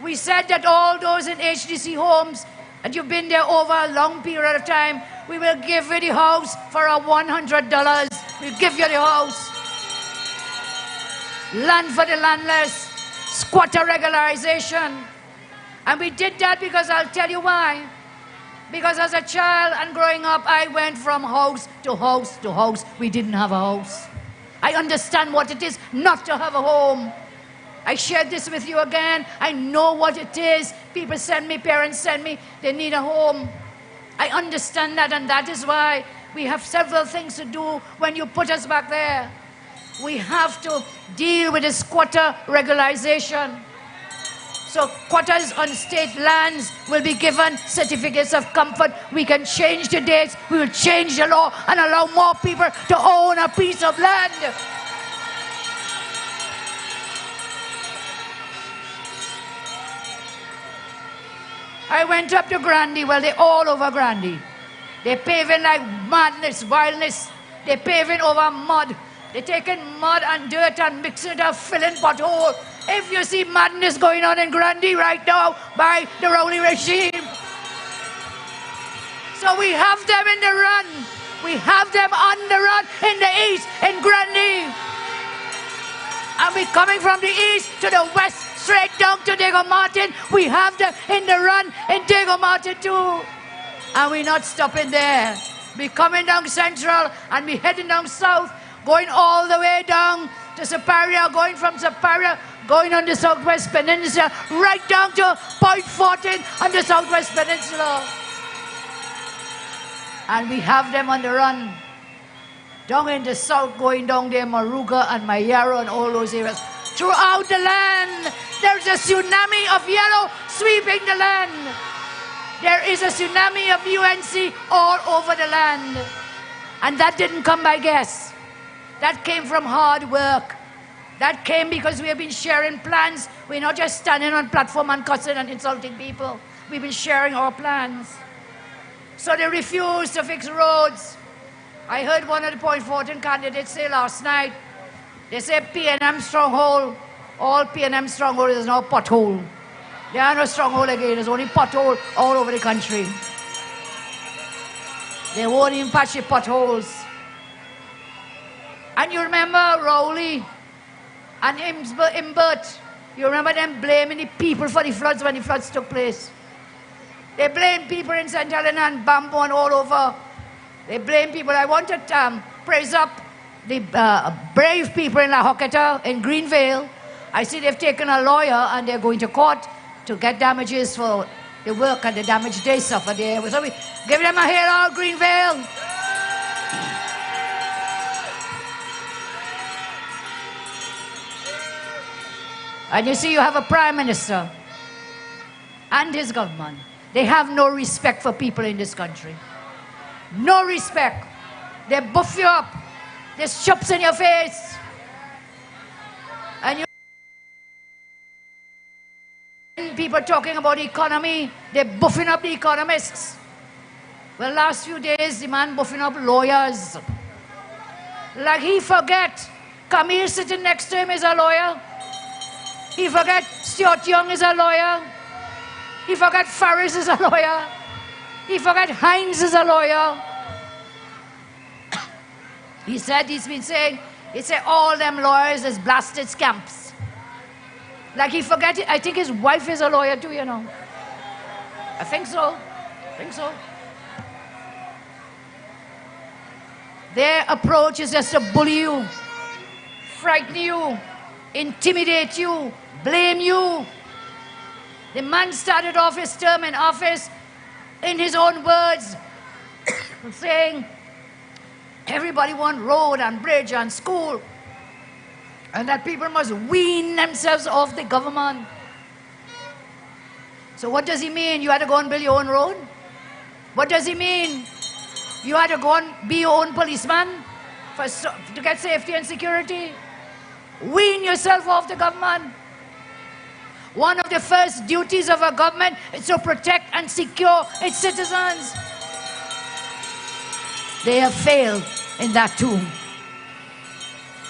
We said that all those in HDC homes, and you've been there over a long period of time, we will give you the house for a $100. We'll give you the house. Land for the landless, squatter regularization. And we did that because I'll tell you why. Because as a child and growing up, I went from house to house to house. We didn't have a house. I understand what it is not to have a home. I shared this with you again. I know what it is. People send me, parents send me, they need a home. I understand that, and that is why we have several things to do when you put us back there. We have to deal with the squatter regularization. So squatters on state lands will be given certificates of comfort. We can change the dates. We will change the law and allow more people to own a piece of land. I went up to Grandy. Well, they're all over Grandy. They're paving like madness, wildness. They're paving over mud. They're taking mud and dirt and mixing it up, filling pothole. If you see madness going on in Grandy right now by the Rowley regime. So we have them in the run. We have them on the run in the east, in Grandy. And we're coming from the east to the west, straight down to Diego Martin. We have them in the run in Diego Martin too. And we're not stopping there. We're coming down central and we're heading down south, going all the way down to Superior, going from Superior, going on the Southwest Peninsula, right down to Point 14 on the Southwest Peninsula. And we have them on the run. Down in the south, going down there, Maruga and Mayaro and all those areas. Throughout the land, there's a tsunami of yellow sweeping the land. There is a tsunami of UNC all over the land. And that didn't come by guess. That came from hard work. That came because we have been sharing plans. We're not just standing on platform and cussing and insulting people. We've been sharing our plans. So they refuse to fix roads. I heard one of the Point 14 candidates say last night, they say P&M stronghold, all P&M stronghold is now pothole. There are no stronghold again, there's only pothole all over the country. They won't even patch the potholes. And you remember Rowley and Imbert, you remember them blaming the people for the floods when the floods took place. They blame people in St. Helena and Bamboo and all over. They blame people. I want to praise up the brave people in La Hoqueta, in Greenvale. I see they've taken a lawyer and they're going to court to get damages for the work and the damage they suffered there. So we give them a hail out, Greenvale. And you see, you have a prime minister and his government. They have no respect for people in this country. No respect. They buff you up. There's chops in your face. And you people talking about the economy, they're buffing up the economists. Well, last few days, the man buffing up lawyers. Like he forget, Camille sitting next to him is a lawyer. He forget Stuart Young is a lawyer. He forget Farris is a lawyer. He forget Hines is a lawyer. He said, he's been saying, he said all them lawyers is blasted scamps. Like he forget it. I think his wife is a lawyer too, you know. I think so. I think so. Their approach is just to bully you, frighten you, intimidate you, blame you. The man started off his term in office, in his own words, saying, everybody want road and bridge and school, and that people must wean themselves off the government. So what does he mean? You had to go and build your own road? What does he mean? You had to go and be your own policeman to get safety and security? Wean yourself off the government. One of the first duties of a government is to protect and secure its citizens. They have failed in that too.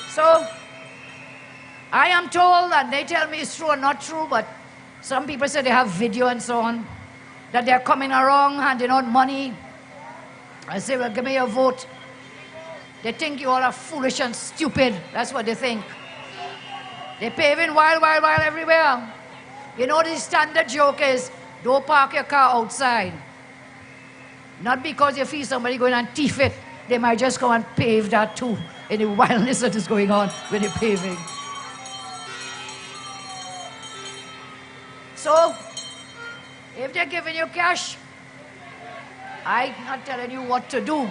So, I am told, and they tell me it's true or not true, but some people say they have video and so on, that they're coming around handing out money. I say, well, give me your vote. They think you all are foolish and stupid. That's what they think. They're paving wild everywhere. You know, the standard joke is, don't park your car outside. Not because you feel somebody going and thief it. They might just go and pave that too, in the wildness that is going on with the paving. So, if they're giving you cash, I'm not telling you what to do.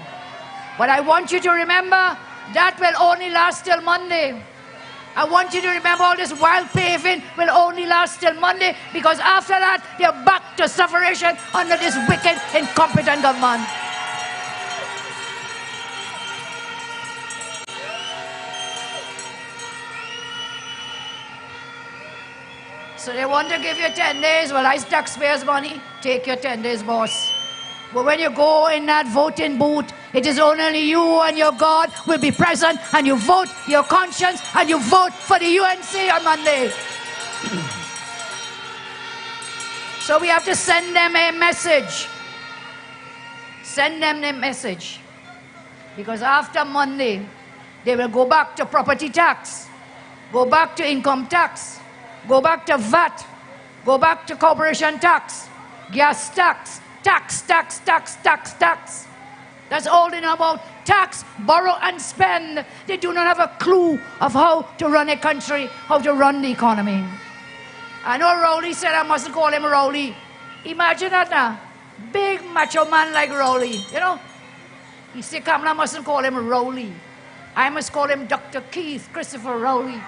But I want you to remember, that will only last till Monday. I want you to remember all this wild paving will only last till Monday, because after that, they're back to sufferation under this wicked, incompetent government. So they want to give you 10 days. Well, I taxpayers' money. Take your 10 days, boss. But when you go in that voting booth, it is only you and your God will be present, and you vote your conscience, and you vote for the UNC on Monday. So we have to send them a message. Send them a message. Because after Monday, they will go back to property tax, go back to income tax, go back to VAT, go back to corporation tax, gas tax, tax. That's all they know about tax, borrow and spend. They do not have a clue of how to run a country, how to run the economy. I know Rowley said I mustn't call him Rowley. Imagine that now. Big macho man like Rowley, you know. He said Kamla mustn't call him Rowley. I must call him Dr. Keith Christopher Rowley.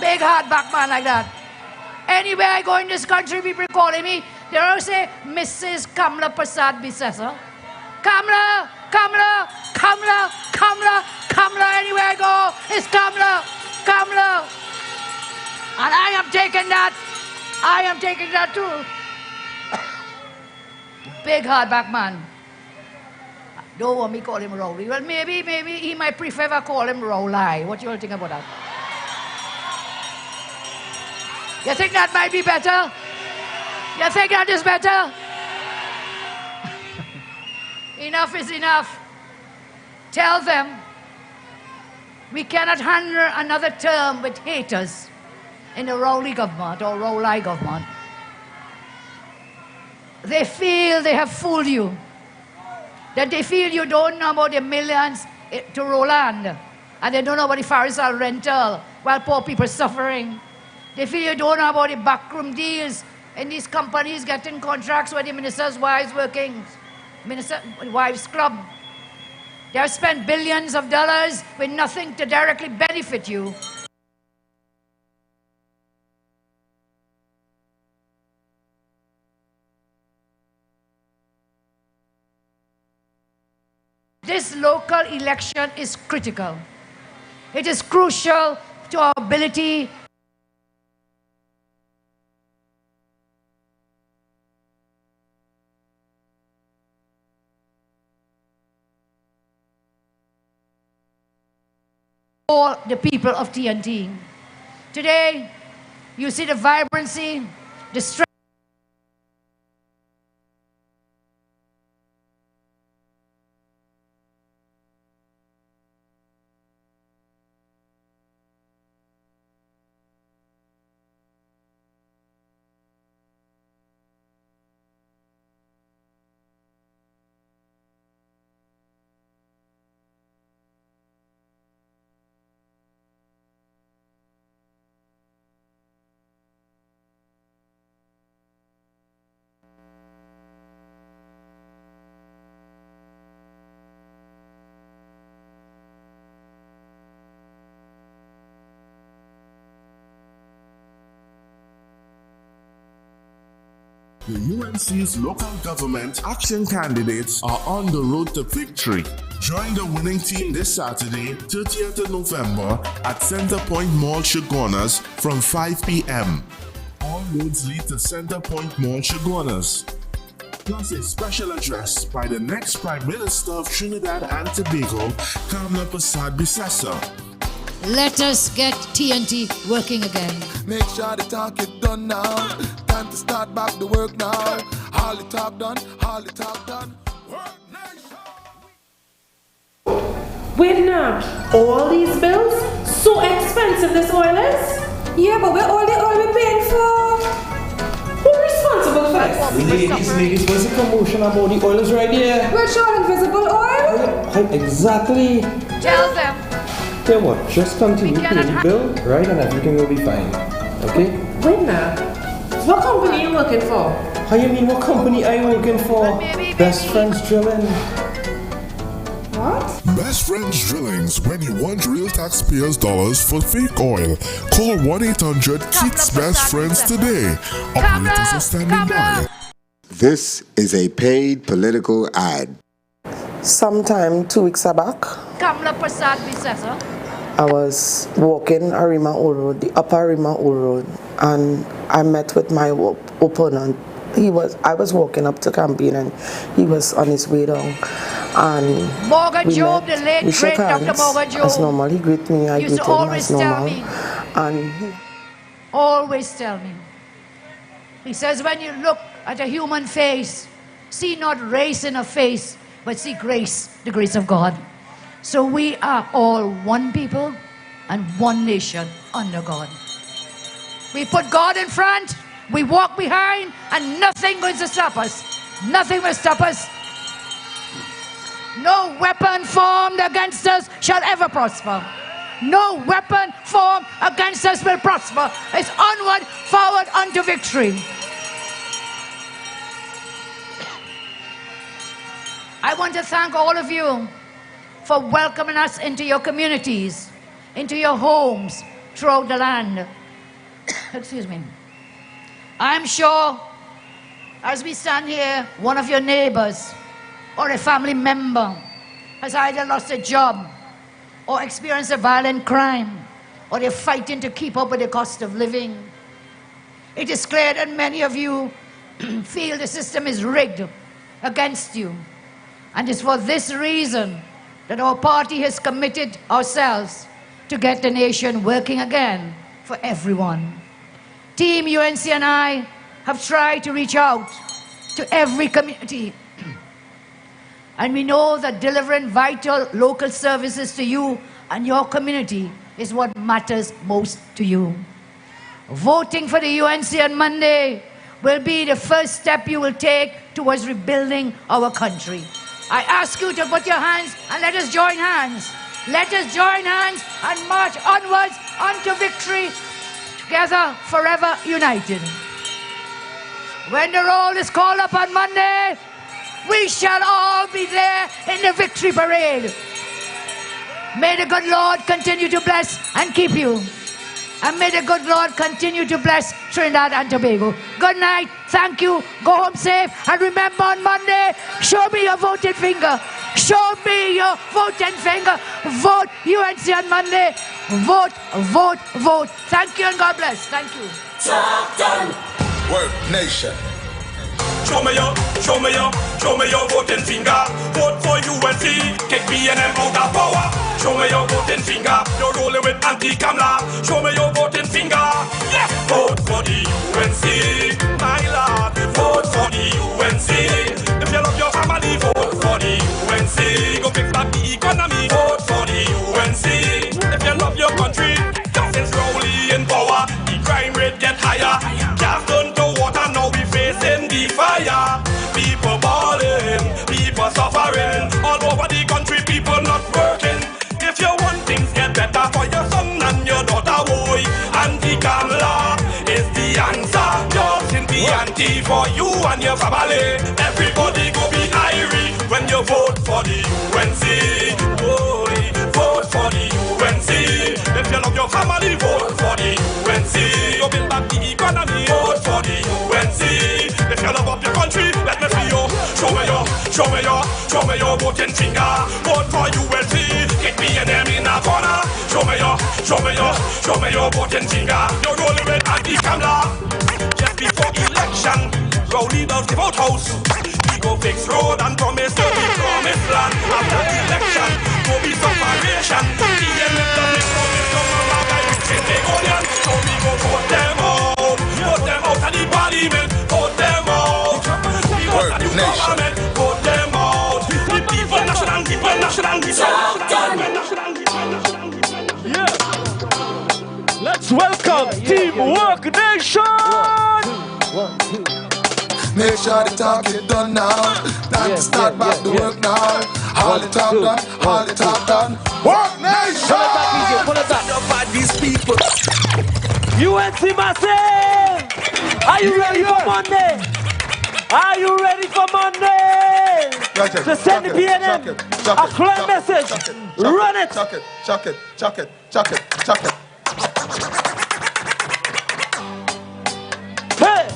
Big hardback man like that. Anywhere I go in this country, people calling me, they all say, Mrs. Kamla Persad-Bissessar. Kamla, Kamla, Kamla, Kamla, Kamla, anywhere I go, it's Kamla, Kamla. And I am taking that. I am taking that too. Big hardback man. Don't want me call him Rowley. Well, maybe he might prefer if I call him Rowley. What you all think about that? You think that might be better? You think that is better? Enough is enough. Tell them we cannot handle another term with haters in the Rowley government or Rowley government. They feel they have fooled you. That they feel you don't know about the millions to Roland, and they don't know about the Farisal rental while poor people suffering. They feel you don't know about the backroom deals in these companies getting contracts where the minister's wives working, minister wives club. They have spent billions of dollars with nothing to directly benefit you. This local election is critical. It is crucial to our ability for the people of TNT. Today, you see the vibrancy, the strength. The UNC's local government action candidates are on the road to victory. Join the winning team this Saturday, 30th of November at Center Point Mall, Chaguanas from 5 p.m. All roads lead to Center Point Mall, Chaguanas. Plus a special address by the next Prime Minister of Trinidad and Tobago, Kamla Persad-Bissessar. Let us get TNT working again. Make sure the talk is done now. Time to start back the work now. All the talk done, all the talk done. Wait now, all these bills? So expensive this oil is? Yeah, but where all the oil we paying for? Who's responsible for this? Ladies, what's the promotion about the oil is right here? Which all invisible oil? Exactly. Tell them. Yeah, what? Just continue paying the bill, right, and everything will be fine. Okay? Wait now, what company are you working for? How you mean, what company are you working for? Best Friends Drilling. What? Best Friends Drillings. When you want real taxpayers' dollars for fake oil, call 1-800-KEETS Best Friends today. Operators are standing by. This is a paid political ad. Sometime 2 weeks back, Kamla Persad-Bissessar. I was walking Arima Old Road, the upper Arima Old Road, and I met with my opponent. I was walking up to campaign and he was on his way down. And Morgan we Job, met, the late we great shook hands Dr. Morgan Job. as normal. He greeted me, I used greeted to him always as tell normal. me. And Always tell me. He says, when you look at a human face, see not race in a face, but see grace, the grace of God. So we are all one people and one nation under God. We put God in front, we walk behind, and nothing going to stop us. Nothing will stop us. No weapon formed against us shall ever prosper. No weapon formed against us will prosper. It's onward, forward, unto victory. I want to thank all of you for welcoming us into your communities, into your homes throughout the land. Excuse me. I'm sure as we stand here, one of your neighbors or a family member has either lost a job or experienced a violent crime, or they're fighting to keep up with the cost of living. It is clear that many of you feel the system is rigged against you. And it's for this reason that our party has committed ourselves to get the nation working again for everyone. Team UNC and I have tried to reach out to every community. And we know that delivering vital local services to you and your community is what matters most to you. Voting for the UNC on Monday will be the first step you will take towards rebuilding our country. I ask you to put your hands and let us join hands. Let us join hands and march onwards unto victory, together, forever united. When the roll is called up on Monday, we shall all be there in the victory parade. May the good Lord continue to bless and keep you. And may the good Lord continue to bless Trinidad and Tobago. Good night. Thank you. Go home safe. And remember on Monday, show me your voting finger. Show me your voting finger. Vote UNC on Monday. Vote, vote, vote. Thank you and God bless. Thank you. Talk done. Worknation. Show me your voting finger. Vote for UNC. Kick B&M out of power. Show me your voting finger. You're rolling with anti-Kamla. Show me your voting finger. Yes. Vote for the UNC. My lord. Vote for the UNC. If you love your family, vote for the UNC. Go fix back the economy. Vote for the UNC. If you love your country, since Rowley in power, the crime rate get higher. Gas turned to water, now we facing the fire. People balling, people suffering. All over the country, people not working. If you want things get better for your son and your daughter, boy, anti-Kamla is the answer. Just in the anti for you and your family. Everybody go be irie when you vote for the UNC. Boy, vote for the UNC. If you love your family, vote for the UNC. You build back the economy, vote for the UNC. If you love up your country, let me see you. Show me your voting finger. Vote for UNC. Kick B&M in a corner. Show me your voting finger. You're rolling with anti-Kamla. Just before election, Rowley does the vote house. We go fix road and promise to be promised land. After the election, go be some variation. B&M does promise to in the onion. So we go vote them out. Vote them out of the parliament. Vote them out. We vote the new government. Vote them out. The people national. Yeah. Let's welcome Team Worknation. Make sure the talk is done now. Time to start back the work now. All the talk done, all the talk done. Worknation! Pull it back. About these people. UNC Massive! Are you ready for Monday? Are you ready for Monday? To send the B&M a clear message. Run it. Chuck it. Hey!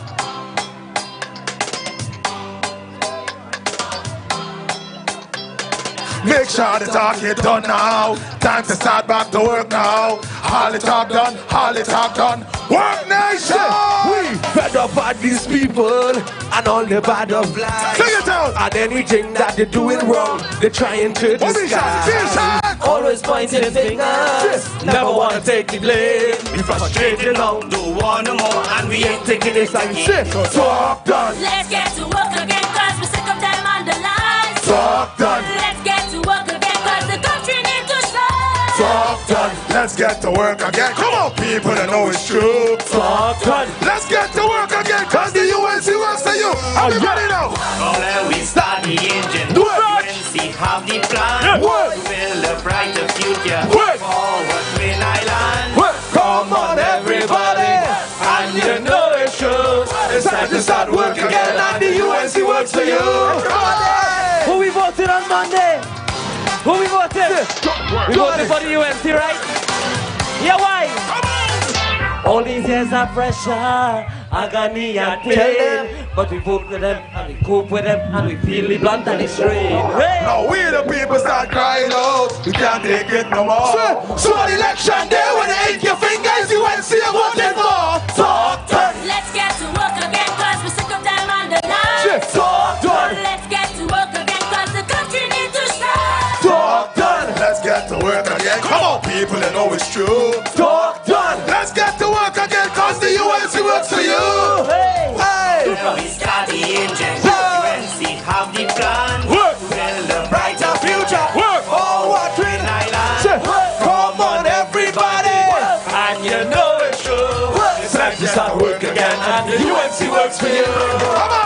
Make sure the talk is done now. Time to start back to work now. All the talk done, all the talk done. Worknation! We fed up at these people and all the bad of life. Sing it out! And anything that they're doing wrong, they're trying to disguise. Always pointing fingers, never wanna take the blame. We frustrated now, don't want no more, and we ain't taking this like shit. So talk done. Let's get to work again, cause we're sick of them on the line. Talk done. Let's get to work again, cause the country needs to shine. Talk done. Let's get to work again. Come on, people that know it's true. Talk done. Let's get to work again, cause the UNC works for you. Everybody know. Come let we start the engine. UNC have the plan. To build a brighter future. Forward Twin Island. Come on, everybody. And you know it's true. It's time to start work again, and the UNC works for you. Who we voted on Monday? Who we voted? We voted for the UNC, right? Yeah, why? All these years of pressure, agony and pain, but we vote with them and we cope with them and we feel the blunt and the strain. Hey. Now we the people start crying out. We can't take it no more. So on election day when they ink your fingers, UNC are voting for. Talk done. Let's get to work again, cause we're sick of them on the line. Talk done. Let's get to work again, cause the country needs to shine. Talk done. Let's get to work again. Come on, people that know it's true. Talk done. Let's get to work again, cause the UNC works for you. Hey. Now we start the engine. UNC have the plan. To build a brighter future. Forward Twin Island. Come on, everybody. And you know it's true. It's time to start work again, and the UNC works for you. Come on.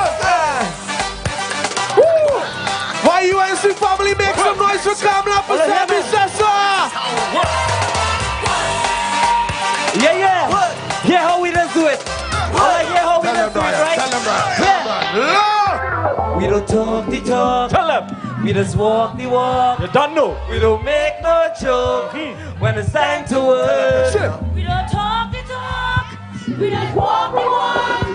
Why UNC family make some noise for Kamla Persad-Bissessar? Yeah. Yeah, how we just do it. Yeah, how we just do it, right? Tell them, Brian. We don't talk the talk. Tell them. We just walk the walk. You don't know. We don't make no joke when it's time to work. We don't talk the talk. We don't walk the walk.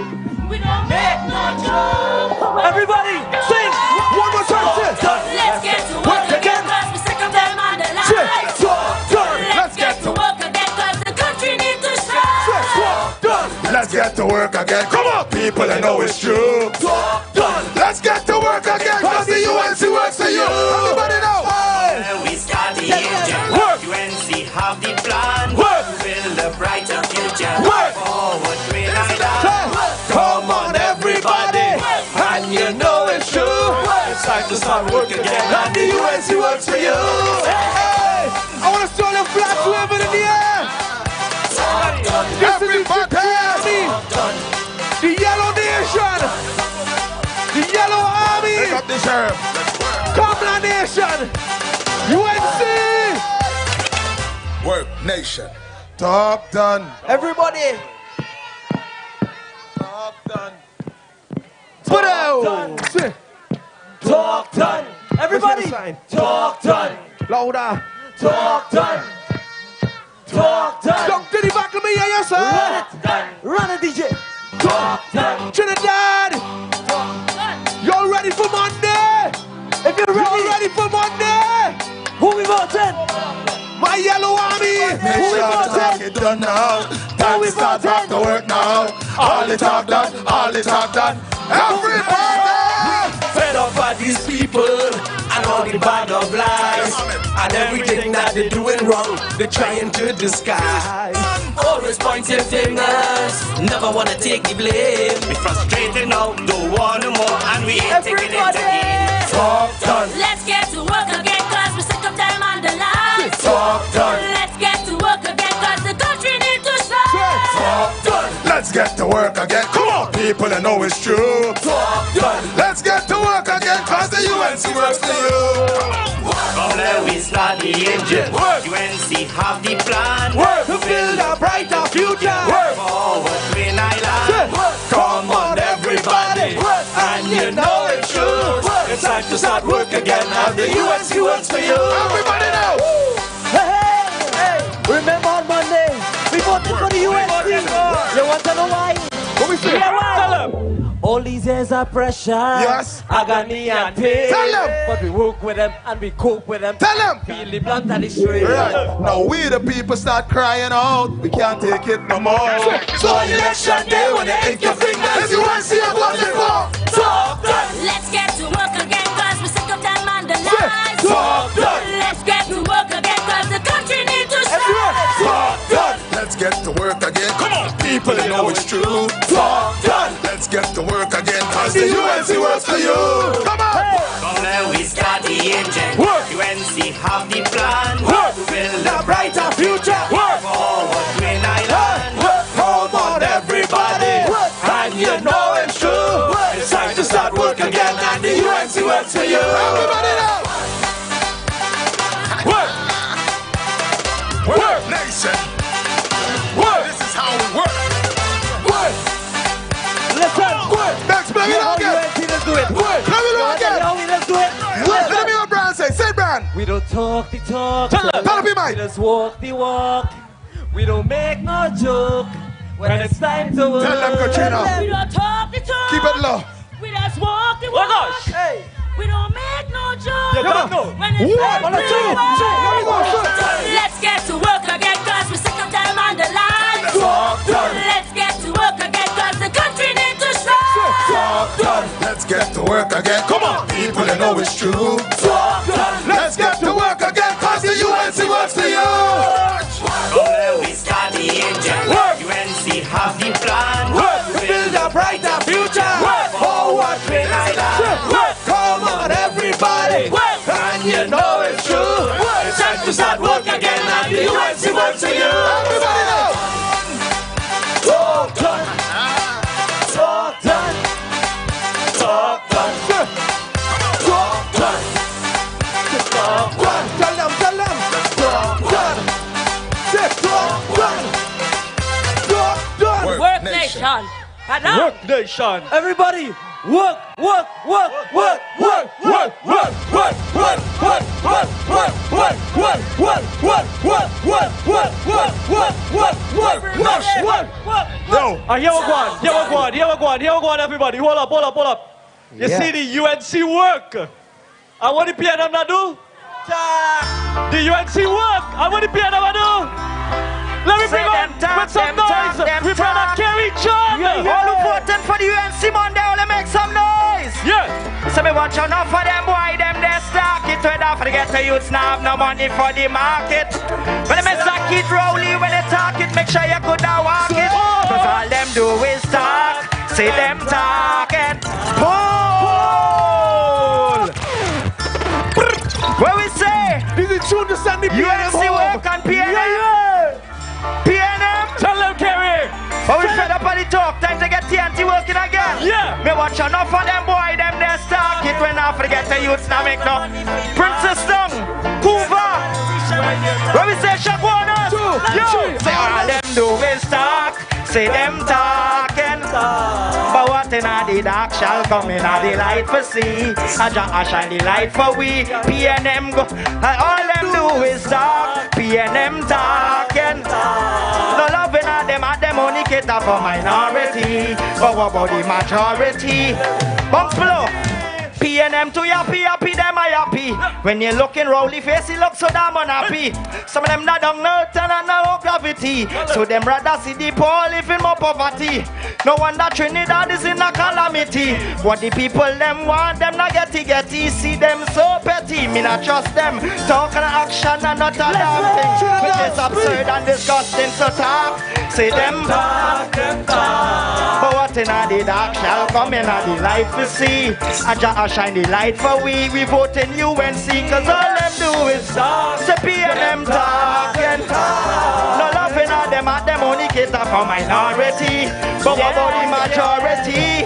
We don't make no joke. Everybody, sing. One more time. Let's get to work work again. Come on, people, I know it's true. Talk done. Let's get to work again, cause the UNC works for you. Everybody know. When we start the engine, Work. UNC have the plan. Work. To build a brighter future. Work. Forward, Twin Island. Come on, everybody. And you know it's true. It's time to start work again, and the UNC works for you. Hey, I want to see all the flags waving in the air. Everybody. The Yellow Nation. The Yellow Army. Pick up the sheriff. Kamla Nation. UNC. Work Nation. Talk done. Everybody. Talk done. Put out. Talk done. Everybody. Talk done. Louder. Talk done. Talk done. Come to the back of me, yeah, sir. Run it. Run it, DJ. Talk done. Trinidad. Talk done. Y'all ready for Monday? If you're ready. Y'all ready for Monday? Who we voting? My Yellow Army. Who we voting? It done now. Time to start back to work now. All the talk done. All the talk done. Everybody. Fed up by these people and all the bag of lies and everything that they're doing wrong, they're trying to disguise. Always pointing fingers, never wanna take the blame. We frustrated now, don't want no more, and we ain't taking it again. Talk done. Let's get to work again, cause we're sick of time on the line. Talk done. Let's get to work again, cause the country needs to shine. Talk done. Let's get to work again. Come on, people, I know it's true. Talk done. Let's get to work again, cause the UNC works for you. From there we start the engine. Work. UNC have the plan. Work. To build a brighter future. Work. Forward, Twin Island. Come on, everybody. And you know it's true. It's time to start work again, and the UNC works for you. Everybody know. Hey. Remember on Monday, we voted for the UNC. You want to know why? What we say? Yeah, why? Tell them. All these years of pressure, Yes. agony and pain. Tell them. But we work with them and we cope with them. Tell them. Feel the blunt and the straight. Right. Now we the people start crying out. We can't take it no more. So on election day when they ink your fingers, you want to see a voting for. Talk done. Let's get to work again, cause we're sick of time on the line. Talk done. Let's get to work again, cause the country needs to shine. Talk done. Let's get to work again. Come on, people, you know it's true. Talk done. Let's get to work again, cause the UNC works for you. Come on. From there we start the engine. Work. UNC have the plan. Work. To build A brighter future. Work. forward, Twin Island. Come on, everybody. And you know it's true. It's time to start work again, and the UNC works for you. Everybody know. Work. Work Nation. Work. This is how we work. Work. Listen. Work. Next, play it How again. UNC, let's do it. Work. Play it again. Let's do it. Let me hear what Brian say. Say, Brian. We don't talk the talk. Tell them, be mine. We just walk the walk. We don't make no joke when it's time to work. Tell them, Katrina. We don't talk the talk. Keep it low. We just walk the Oh walk. gosh. Hey. We don't make no joke. You don't know. When it's time What? to What? work. Let's get to work again, cause we're sick of time on the line. Talk done. Let's get to work again, cause the country needs to shine. Talk done. Let's get to work again. Come on, people, you know it's true. Talk done. Let's get to work again, cause the UNC works for you. From there we start the engine. Work. UNC have the plan. Work. To build a brighter future. Work. Forward, Twin Island. Work. Come on, everybody. And you know it's true. It's time to start work again, and the UNC works for you. Everybody know. Talk done. Talk done. Talk done. Talk done. Talk done. Tell them. Talk done. Talk done. Talk done. Work Nation. Work Nation. Everybody, work. No. Here we go on, everybody. Hold up. You see the UNC work. I want to pay them to do. The UNC work. I want to pay them to do. Let me bring on with some noise. We better carry John. All who voting for the UNC Monday, all make some noise. Yeah. So me watch out now for them boy, them they stock it. When I forget to youths now have no money for the market. When they stock it rowly, when they talk it, make sure you could have walk it. Cause all them do is talk. See them talking. Pull. What we say? This is true to send the UNC work on PNM. PNM. Tell them carry. But we fed up on the talk, time to get TNT working again. Yeah. Me watch enough for them boy, them they stock it. When I forget the youths now make no. Princess Dung, Hoover. What we say, Shagwanas. Yo. Say all them do is talk. Say them talking. But what in the dark shall come in the light for see. I shine the light for we. PNM go. All them do is talk. PNM talking. No loving at them only cater for minority. But what about the majority? Bunks below. PNM to happy, them I happy. When you're looking rowdy face, it looks so damn unhappy. Some of them not on earth and no gravity. So them rather see the poor living more poverty. No wonder Trinidad is in a calamity. What the people them want, them not getty. See them so petty, me not trust them. Talking action and not a damn thing. Which is absurd and disgusting, so talk. See them talk. But what in the dark shall come in the light we see. I shine the light for we vote in UNC. Cause all them do is talk. Say PNM talking. No loving at them only cater for minority. But what about the majority?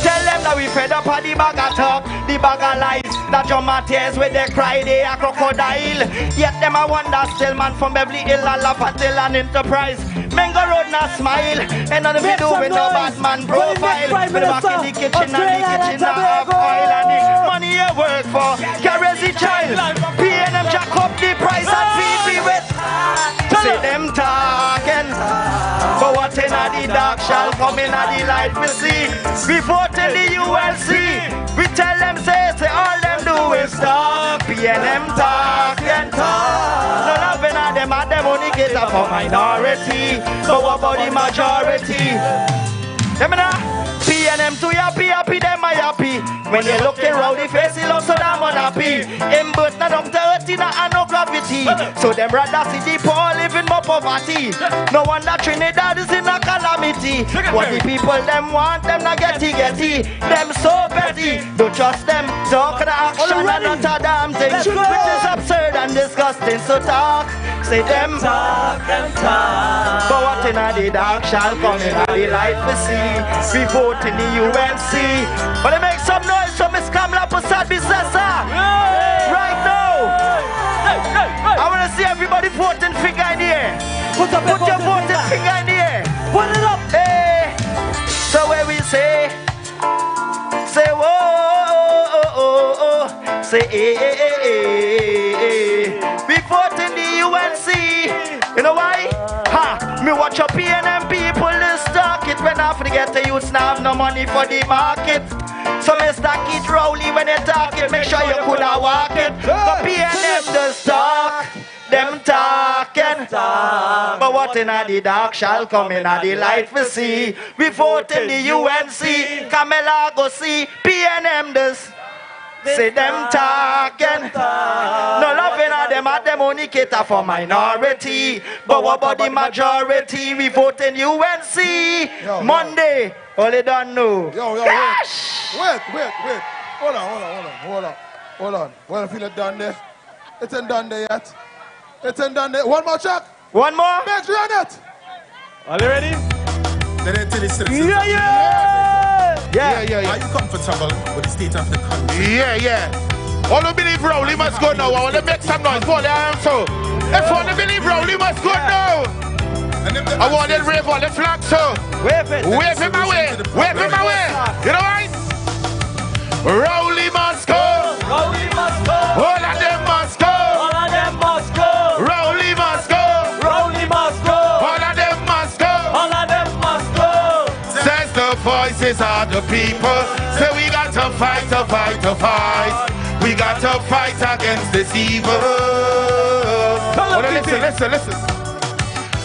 Tell them that we fed up on the bag of talk, the bag of lies. That your tears with they cry, they a crocodile. Yet them I wonder still man from Beverly Hill and laugh until an enterprise. Mango road not smile, and none of you do with no bad man profile. With the back in the kitchen and the kitchen now have oil and the money you work for carries the child. PNM jack up the price and feed with. See them talking, but what in the dark shall come in the light we see. We vote in the ULC, we tell them say all them do is talk. PNM talking. No loving at them only cater for minority. But what about the majority? Them now, PNM too happy, them I happy. When you looking round the face, it looks so damn unhappy. In birth, no doctor, and no gravity. So them rather see the poor living more poverty. No wonder Trinidad is in a calamity. What the people them want, them not getty. Them so petty, don't trust them. Talk the action and not a damn thing. Which is absurd and disgusting, so talk. Say them talk. But what in the dark shall come in the light we see. We vote in the UNC. But they make some noise for Miss Kamla Persad-Bissessar. Right now. I want to see everybody voting finger in the air. Put your voting finger in the air. Put it up. Hey. So where we say whoa, say we vote in the UNC. You know why? Me watch your PNM people is stuck it. When I forget the youths now have no money for the market. So me stack it rowly when they talk it. Make sure you could have walk it. The PNM does talk. Them talking. But what in the dark shall come in the light we see. We vote in the UNC. Kamla go see. PNM does. Say them talking. No loving at them only cater for minority. But what about the majority? We vote in UNC. Monday. All they don't know. Wait. Hold on. Well, I feel it done there. It ain't done there yet. One more check. One more? Let's run it. Are you ready? Yeah. Are you comfortable with the state of the country? Yeah. All who believe Rowley must go now. I want to make some noise. If all who believe Rowley must go now. I want to wave all the flags, so wave him away. You know what? Rowley must go. All of them must go. Rowley must go. All of them must go. Says the voices of the people. So we got to fight. We got to fight against this evil. Listen.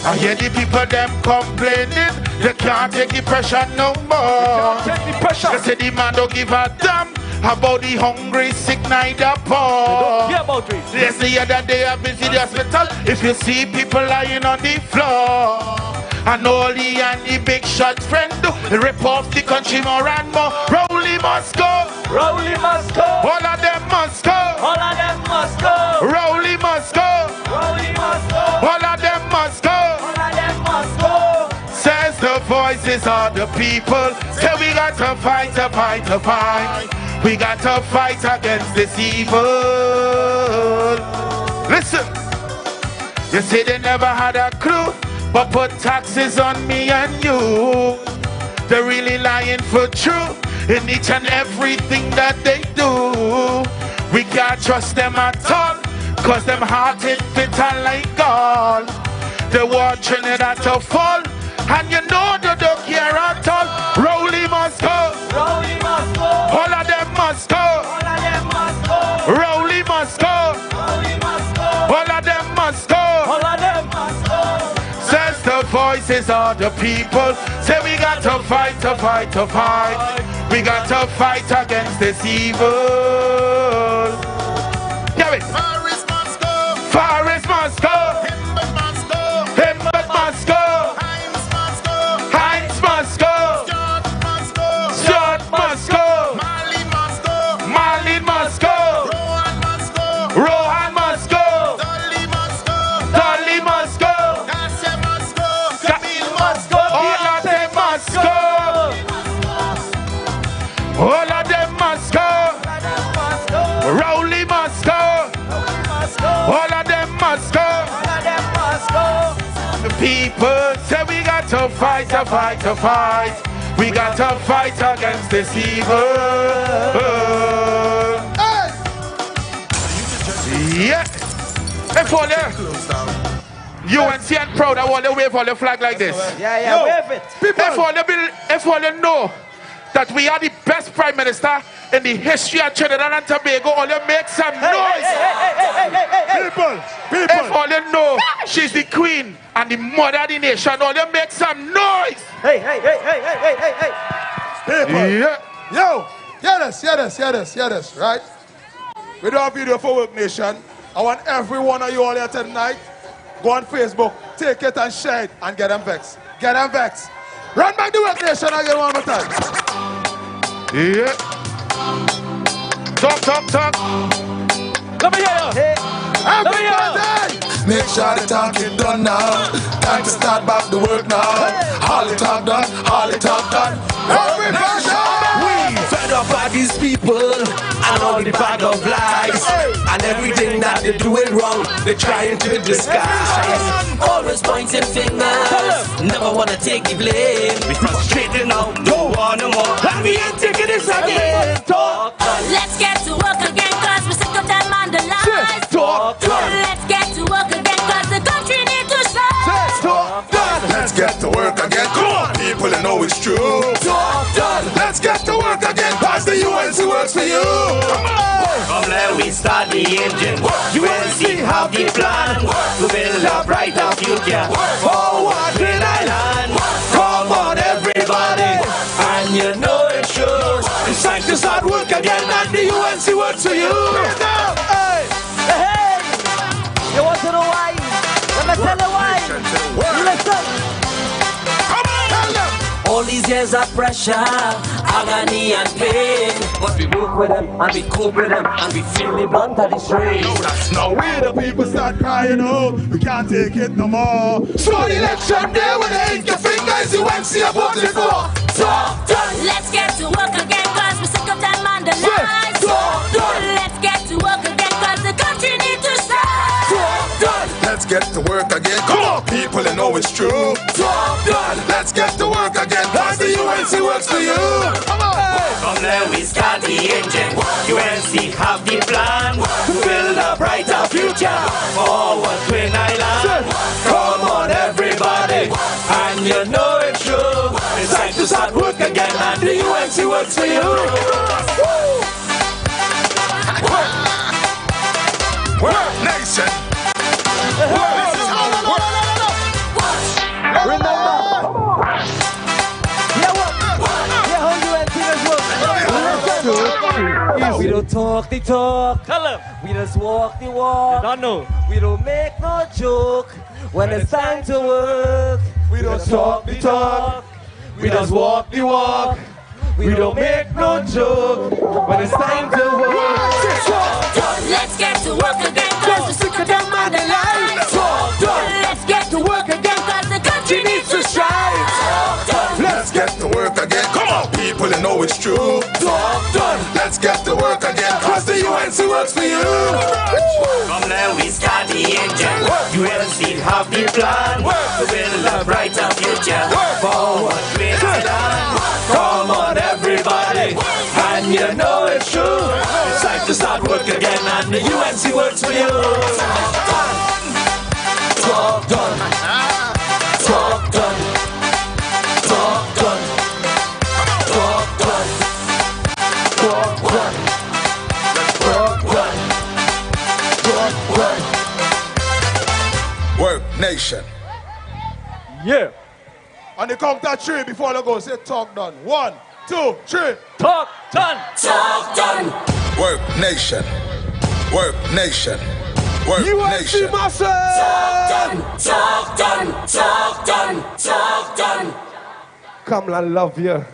I hear the people them complaining. They can't take the pressure no more. They say the man don't give a damn about the hungry, sick, neither poor. Yes, the other day I visit the hospital. If you see people lying on the floor, and all the and the big shot friend do rip off the country more and more. Rowley must go. Rowley must go. All of them must go. All of them must go. Rowley must go. Rowley must go. All of them must go. All of them must go. Says the voices of the people. Say we got to fight, to fight, to fight. We got to fight against this evil. Listen. You say they never had a clue, but put taxes on me and you. They're really lying for true in each and everything that they do. We can't trust them at all, cause them hearted bitter like gold. They want Trinidad to fall, and you know they don't care at all. Rowley must go. Rowley must go. All of them must go. All of them must go. Rowley must go. Rowley must go. All of them must go. All of them must go. Says the voices of the people. Say we got to fight, to fight, to fight. We got to fight against this evil. Get it. Forest must go. Forest must go. Himbert must go. Himbert must go. Hines must go. Hines must go. Stuart must go. Stuart must go. Marley must go. Marley must go. Rohan must go. Rohan must go. Dolly must go. Dolly must go. Garcia must go. Camille must go. All of them must go. All of them must go. Rowley must go. All of them must go. The people say we got to fight, to fight, to fight. We got to fight against this evil. Hey! Yeah. Hey, for there. UNC and proud. I want to wave all the flag like this. Yeah, wave it. If all you know that we are the best prime minister in the history of Trinidad and Tobago, all you make some noise. People. If all you know she's the queen and the mother of the nation, all you make some noise. Hey. People. Yeah. Yo, hear this, right? We do a video for Worknation. I want every one of you all here tonight, go on Facebook, take it and share it and get them vexed. Get them vexed. Run back the Worknation again one more time. Yeah. Talk. Let me hear you. Hey. Everybody! Make sure the talk is done now. Time to start back the work now. All the talk done, all the talk done. Everybody! We fed up by these people and all the bag of lies and everything that they're doing wrong, they're trying to disguise. Always pointing fingers, never wanna take the blame. We frustrated now, don't want no more, and we ain't taking this again. Talk. Let's get to work again, cause we're sick of them on the lies. Talk. Let's get to work again, cause the country need to shine. Talk. Let's get to work again. Come on, people, you know it's true. Talk. Let's get to work again, cause the UNC works for you. Come let we start the engine. UNC have the plan to build a brighter future. Forward Green Island. Come on everybody, and you know it's true. It's time to start work again, and the UNC works for you. Hey. You want to know why? Let me tell you why. You listen. All these years of pressure, agony and pain, but we work with them and we cope with them and we feel the brunt of the strain. Now we the people start crying out, we can't take it no more. So the election day when they ink your fingers, you won't see a voting for. Talk done. Let's get to work again, cause we're sick of them on the lies. Talk done. Let's get to work again, cause the country need to shine. Talk done. Let's get to work again. Come on, people, you know it's true. Talk done. Let's get to work again, cause the UNC works for you. Come on. Come let we start the engine. UNC have the plan to build a brighter future. Forward Twin Island. Come on everybody, and you know it's true. It's time to start work again, and the UNC works for you. Work Nation. talk the talk. Tell them. We just walk the walk. You don't know. We don't make no joke when it's time to work. We don't talk the talk. We just walk the walk. We don't make no joke when it's time to work. Let's get to work again, cause the sick of them on the line. Let's get to work again, cause the country needs to shine. Let's get to work again. Come on, people, you know it's true. Talk done. Let's get to work again, cause the UNC works for you. From there we start the engine. UNC have the plan to build a brighter future for what we have done. Come on, everybody, and you know it's true. It's time to start work again, and the UNC works for you. Talk done. Talk done. Talk done. Talk done. Talk done. Talk done. Talk done. Worknation. Yeah. On the count of three before I go, say talk done. 1, 2, 3. Talk done. Talk done. Worknation. Worknation. Worknation. Talk done. Talk done. Talk done. Talk done. Kamla, love you.